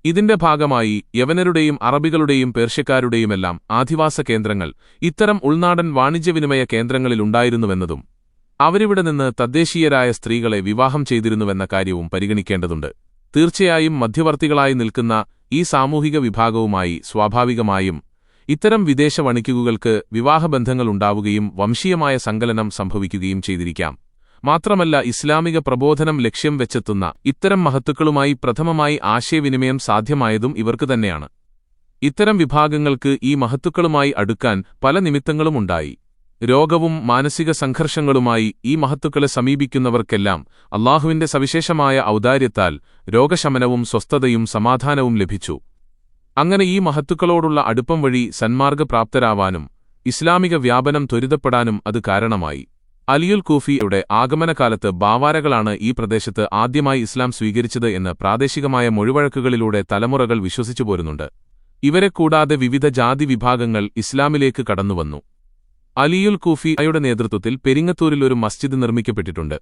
ഇതിന്റെ ഭാഗമായി യവനരുടെയും അറബികളുടെയും പേർഷ്യക്കാരുടെയുമെല്ലാം ആധിവാസ കേന്ദ്രങ്ങൾ ഇത്തരം ഉൾനാടൻ വാണിജ്യവിനിമയ കേന്ദ്രങ്ങളിലുണ്ടായിരുന്നുവെന്നതും അവരിവിടെ നിന്ന് തദ്ദേശീയരായ സ്ത്രീകളെ വിവാഹം ചെയ്തിരുന്നുവെന്ന കാര്യവും പരിഗണിക്കേണ്ടതുണ്ട്. തീർച്ചയായും മധ്യവർത്തികളായി നിൽക്കുന്ന ഈ സാമൂഹിക വിഭാഗവുമായി സ്വാഭാവികമായും ഇത്തരം വിദേശ വണിക്കുകൾക്ക് വിവാഹബന്ധങ്ങളുണ്ടാവുകയും വംശീയമായ സങ്കലനം സംഭവിക്കുകയും ചെയ്തിരിക്കാം. മാത്രമല്ല ഇസ്ലാമിക പ്രബോധനം ലക്ഷ്യം വെച്ചെത്തുന്ന ഇത്തരം മഹത്തുക്കളുമായി പ്രഥമമായി ആശയവിനിമയം സാധ്യമായതും ഇവർക്ക് തന്നെയാണ്. ഇത്തരം വിഭാഗങ്ങൾക്ക് ഈ മഹത്തുക്കളുമായി അടുക്കാൻ പല നിമിത്തങ്ങളുമുണ്ടായി. രോഗവും മാനസിക സംഘർഷങ്ങളുമായി ഈ മഹത്തുക്കളെ സമീപിക്കുന്നവർക്കെല്ലാം അല്ലാഹുവിന്റെ സവിശേഷമായ ഔദാര്യത്താൽ രോഗശമനവും സ്വസ്ഥതയും സമാധാനവും ലഭിച്ചു. അങ്ങനെ ഈ മഹത്തുക്കളോടുള്ള അടുപ്പം വഴി സന്മാർഗപ്രാപ്തരാവാനും ഇസ്ലാമിക വ്യാപനം ത്വരിതപ്പെടാനും അത് കാരണമായി. അലിയുൽ കൂഫിയുടെ ആഗമനകാലത്ത് ബാവാരകളാണ് ഈ പ്രദേശത്ത് ആദ്യമായി ഇസ്ലാം സ്വീകരിച്ചത് എന്ന് പ്രാദേശികമായ മൊഴിവഴക്കുകളിലൂടെ തലമുറകൾ വിശ്വസിച്ചു പോരുന്നുണ്ട്. ഇവരെ കൂടാതെ വിവിധ ജാതി വിഭാഗങ്ങൾ ഇസ്ലാമിലേക്ക് കടന്നുവന്നു. അലിയുൽ കൂഫിയുടെ നേതൃത്വത്തിൽ പെരിങ്ങത്തൂരിൽ ഒരു മസ്ജിദ് നിർമ്മിക്കപ്പെട്ടിട്ടുണ്ട്.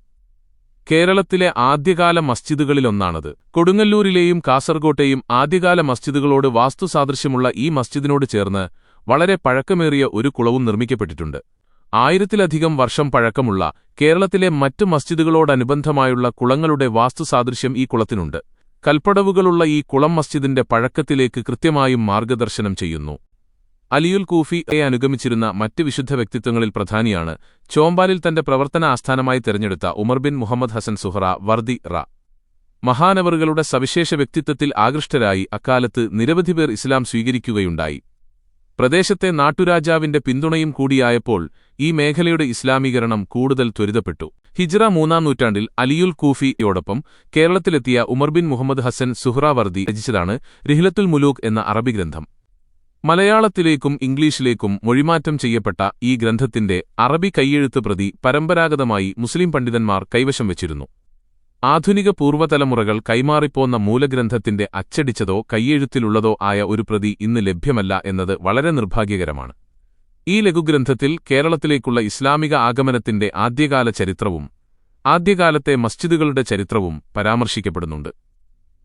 കേരളത്തിലെ ആദ്യകാല മസ്ജിദുകളിലൊന്നാണത്. കൊടുങ്ങല്ലൂരിലെയും കാസർകോട്ടെയും ആദ്യകാല മസ്ജിദുകളോട് വാസ്തുസാദൃശ്യമുള്ള ഈ മസ്ജിദിനോട് ചേർന്ന് വളരെ പഴക്കമേറിയ ഒരു കുളവും നിർമ്മിക്കപ്പെട്ടിട്ടുണ്ട്. 1000-ലധികം വർഷം പഴക്കമുള്ള കേരളത്തിലെ മറ്റ് മസ്ജിദുകളോടനുബന്ധമായുള്ള കുളങ്ങളുടെ വാസ്തുസാദൃശ്യം ഈ കുളത്തിനുണ്ട്. കൽപ്പടവുകളുള്ള ഈ കുളം മസ്ജിദിന്റെ പഴക്കത്തിലേക്ക് കൃത്യമായും മാർഗദർശനം ചെയ്യുന്നു. അലിയുൽ കൂഫിയെ അനുഗമിച്ചിരുന്ന മറ്റ് വിശുദ്ധ വ്യക്തിത്വങ്ങളിൽ പ്രധാനിയാണ് ചോമ്പാലിൽ തന്റെ പ്രവർത്തന ആസ്ഥാനമായി തിരഞ്ഞെടുത്ത ഉമർ ബിൻ മുഹമ്മദ് ഹസൻ സുഹറ വർദി റ. മഹാനവറുകളുടെ സവിശേഷ വ്യക്തിത്വത്തിൽ ആകൃഷ്ടരായി അക്കാലത്ത് നിരവധി പേർ ഇസ്ലാം സ്വീകരിക്കുകയുണ്ടായി. പ്രദേശത്തെ നാട്ടുരാജാവിന്റെ പിന്തുണയും കൂടിയായപ്പോൾ ഈ മേഖലയുടെ ഇസ്ലാമീകരണം കൂടുതൽ ത്വരിതപ്പെട്ടു. ഹിജ്റ 3-ാം നൂറ്റാണ്ടിൽ അലിയുൽ കൂഫിയോടൊപ്പം കേരളത്തിലെത്തിയ ഉമർ ബിൻ മുഹമ്മദ് ഹസൻ സുഹ്റാവർദി രചിച്ചതാണ് റിഹ്ലത്തുൽ മുലൂക്ക് എന്ന അറബി ഗ്രന്ഥം. മലയാളത്തിലേക്കും ഇംഗ്ലീഷിലേക്കും മൊഴിമാറ്റം ചെയ്യപ്പെട്ട ഈ ഗ്രന്ഥത്തിന്റെ അറബി കൈയെഴുത്ത് പ്രതി പരമ്പരാഗതമായി മുസ്ലിം പണ്ഡിതന്മാർ കൈവശം വച്ചിരുന്നു. ആധുനിക പൂർവ്വതലമുറകൾ കൈമാറിപ്പോന്ന മൂലഗ്രന്ഥത്തിന്റെ അച്ചടിച്ചതോ കൈയെഴുത്തിലുള്ളതോ ആയ ഒരു പ്രതി ഇന്ന് ലഭ്യമല്ല എന്നത് വളരെ നിർഭാഗ്യകരമാണ്. ഈ ലഘുഗ്രന്ഥത്തിൽ കേരളത്തിലേക്കുള്ള ഇസ്ലാമിക ആഗമനത്തിന്റെ ആദ്യകാല ചരിത്രവും ആദ്യകാലത്തെ മസ്ജിദുകളുടെ ചരിത്രവും പരാമർശിക്കപ്പെടുന്നുണ്ട്.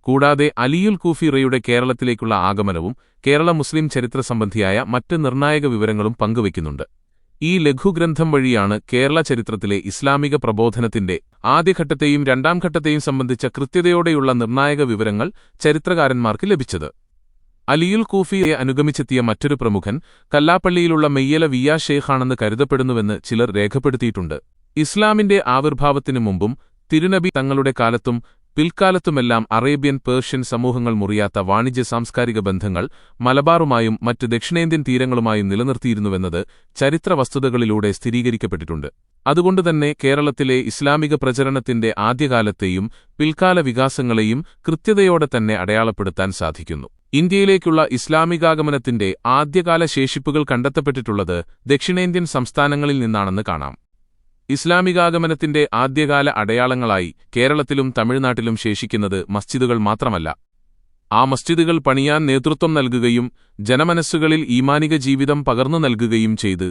കൂടാതെ അലിയുൽ കൂഫിയുടെ കേരളത്തിലേക്കുള്ള ആഗമനവും കേരള മുസ്ലിം ചരിത്ര സംബന്ധിയായ മറ്റ് നിർണായക വിവരങ്ങളും പങ്കുവയ്ക്കുന്നുണ്ട്. ഈ ലഘുഗ്രന്ഥം വഴിയാണ് കേരള ചരിത്രത്തിലെ ഇസ്ലാമിക പ്രബോധനത്തിന്റെ ആദ്യഘട്ടത്തെയും രണ്ടാം ഘട്ടത്തെയും സംബന്ധിച്ച കൃത്യതയോടെയുള്ള നിർണായക വിവരങ്ങൾ ചരിത്രകാരന്മാർക്ക് ലഭിച്ചത്. അലിയുൽ കൂഫിയെ അനുഗമിച്ചെത്തിയ മറ്റൊരു പ്രമുഖൻ കല്ലാപ്പള്ളിയിലുള്ള മെയ്യല വിയ ഷെയ്ഖാണെന്ന് കരുതപ്പെടുന്നുവെന്ന് ചിലർ രേഖപ്പെടുത്തിയിട്ടുണ്ട്. ഇസ്ലാമിന്റെ ആവിർഭാവത്തിനു മുമ്പും തിരുനബി തങ്ങളുടെ കാലത്തും പിൽക്കാലത്തുമെല്ലാം അറേബ്യൻ പേർഷ്യൻ സമൂഹങ്ങൾ മുറിയാത്ത വാണിജ്യ സാംസ്കാരിക ബന്ധങ്ങൾ മലബാറുമായും മറ്റ് ദക്ഷിണേന്ത്യൻ തീരങ്ങളുമായും നിലനിർത്തിയിരുന്നുവെന്നത് ചരിത്ര വസ്തുതകളിലൂടെ സ്ഥിരീകരിക്കപ്പെട്ടിട്ടുണ്ട്. അതുകൊണ്ടുതന്നെ കേരളത്തിലെ ഇസ്ലാമിക പ്രചരണത്തിന്റെ ആദ്യകാലത്തെയും പിൽക്കാല വികാസങ്ങളെയും കൃത്യതയോടെ തന്നെ അടയാളപ്പെടുത്താൻ സാധിക്കുന്നു. ഇന്ത്യയിലേക്കുള്ള ഇസ്ലാമികാഗമനത്തിന്റെ ആദ്യകാല ശേഷിപ്പുകൾ കണ്ടെത്തപ്പെട്ടിട്ടുള്ളത് ദക്ഷിണേന്ത്യൻ സംസ്ഥാനങ്ങളിൽ നിന്നാണെന്ന് കാണാം. ഇസ്ലാമികാഗമനത്തിന്റെ ആദ്യകാല അടയാളങ്ങളായി കേരളത്തിലും തമിഴ്നാട്ടിലും ശേഷിക്കുന്നത് മസ്ജിദുകൾ മാത്രമല്ല. ആ മസ്ജിദുകൾ പണിയാൻ നേതൃത്വം നൽകുകയും ജനമനസ്സുകളിൽ ഈമാനിക ജീവിതം പകർന്നു നൽകുകയും ചെയ്ത്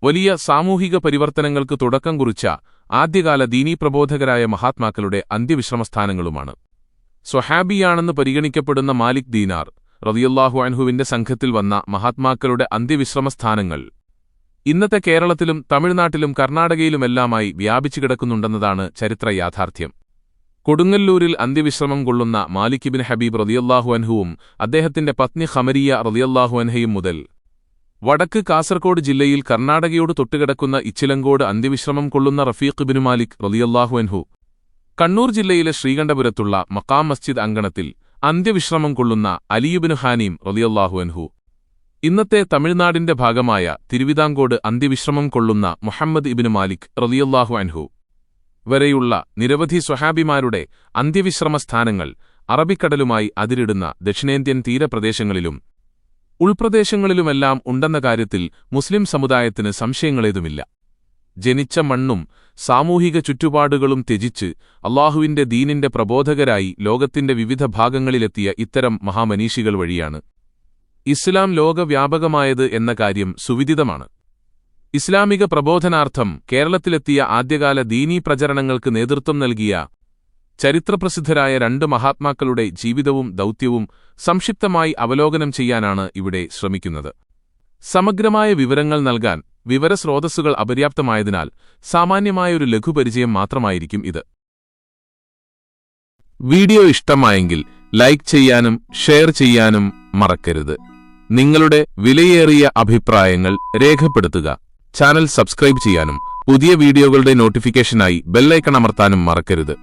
വലിയ സാമൂഹിക പരിവർത്തനങ്ങൾക്ക് തുടക്കം കുറിച്ച ആദ്യകാല ദീനീ പ്രബോധകരായ മഹാത്മാക്കളുടെ അന്ത്യവിശ്രമസ്ഥാനങ്ങളുമാണ്. സ്വഹാബിയാണെന്ന് പരിഗണിക്കപ്പെടുന്ന മാലിക് ദീനാർ റളിയല്ലാഹു അൻഹുവിന്റെ സംഘത്തിൽ വന്ന മഹാത്മാക്കളുടെ അന്ത്യവിശ്രമസ്ഥാനങ്ങൾ ഇന്നത്തെ കേരളത്തിലും തമിഴ്നാട്ടിലും കർണാടകയിലുമെല്ലാമായി വ്യാപിച്ചു കിടക്കുന്നുണ്ടെന്നതാണ് ചരിത്ര യാഥാർത്ഥ്യം. കൊടുങ്ങല്ലൂരിൽ അന്ത്യവിശ്രമം കൊള്ളുന്ന മാലിക് ഇബ്നു ഹബീബ് റളിയല്ലാഹു അൻഹുവും അദ്ദേഹത്തിന്റെ പത്നി ഖമരിയ റളിയല്ലാഹു അൻഹയും മുതൽ വടക്ക് കാസർകോട് ജില്ലയിൽ കർണാടകയോട് തൊട്ടുകിടക്കുന്ന ഇച്ചിലങ്കോട് അന്ത്യവിശ്രമം കൊള്ളുന്ന റഫീഖ് ഇബ്നു മാലിക് റളിയല്ലാഹു അൻഹു, കണ്ണൂർ ജില്ലയിലെ ശ്രീകണ്ഠപുരത്തുള്ള മഖാം മസ്ജിദ് അങ്കണത്തിൽ അന്ത്യവിശ്രമം കൊള്ളുന്ന അലി ഇബ്നു ഹാനിം റളിയല്ലാഹു അൻഹു, ഇന്നത്തെ തമിഴ്നാടിന്റെ ഭാഗമായ തിരുവിതാംകോട് അന്ത്യവിശ്രമം കൊള്ളുന്ന മുഹമ്മദ് ഇബ്നു മാലിക് റളിയല്ലാഹു അൻഹു വരെയുള്ള നിരവധി സ്വഹാബിമാരുടെ അന്ത്യവിശ്രമസ്ഥാനങ്ങൾ അറബിക്കടലുമായി അതിരിടുന്ന ദക്ഷിണേന്ത്യൻ തീരപ്രദേശങ്ങളിലും ഉൾപ്രദേശങ്ങളിലുമെല്ലാം ഉണ്ടെന്ന കാര്യത്തിൽ മുസ്ലിം സമുദായത്തിന് സംശയങ്ങളേതുമില്ല. ജനിച്ച മണ്ണും സാമൂഹിക ചുറ്റുപാടുകളും ത്യജിച്ച് അല്ലാഹുവിന്റെ ദീനിന്റെ പ്രബോധകരായി ലോകത്തിന്റെ വിവിധ ഭാഗങ്ങളിലെത്തിയ ഇത്തരം മഹാമനീഷികൾ വഴിയാണ് ഇസ്ലാം ലോകവ്യാപകമായത് എന്ന കാര്യം സുവിദിതമാണ്. ഇസ്ലാമിക പ്രബോധനാർത്ഥം കേരളത്തിലെത്തിയ ആദ്യകാല ദീനീ പ്രചരണങ്ങൾക്ക് നേതൃത്വം നൽകിയ ചരിത്രപ്രസിദ്ധരായ 2 മഹാത്മാക്കളുടെ ജീവിതവും ദൗത്യവും സംക്ഷിപ്തമായി അവലോകനം ചെയ്യാനാണ് ഇവിടെ ശ്രമിക്കുന്നത്. സമഗ്രമായ വിവരങ്ങൾ നൽകാൻ വിവരസ്രോതസ്സുകൾ അപര്യാപ്തമായതിനാൽ സാമാന്യമായൊരു ലഘുപരിചയം മാത്രമായിരിക്കും ഇത്. വീഡിയോ ഇഷ്ടമായെങ്കിൽ ലൈക്ക് ചെയ്യാനും ഷെയർ ചെയ്യാനും മറക്കരുത്. നിങ്ങളുടെ വിലയേറിയ അഭിപ്രായങ്ങൾ രേഖപ്പെടുത്തുക. ചാനൽ സബ്സ്ക്രൈബ് ചെയ്യാനും പുതിയ വീഡിയോകളുടെ നോട്ടിഫിക്കേഷനായി ബെൽ ഐക്കൺ അമർത്താനും മറക്കരുത്.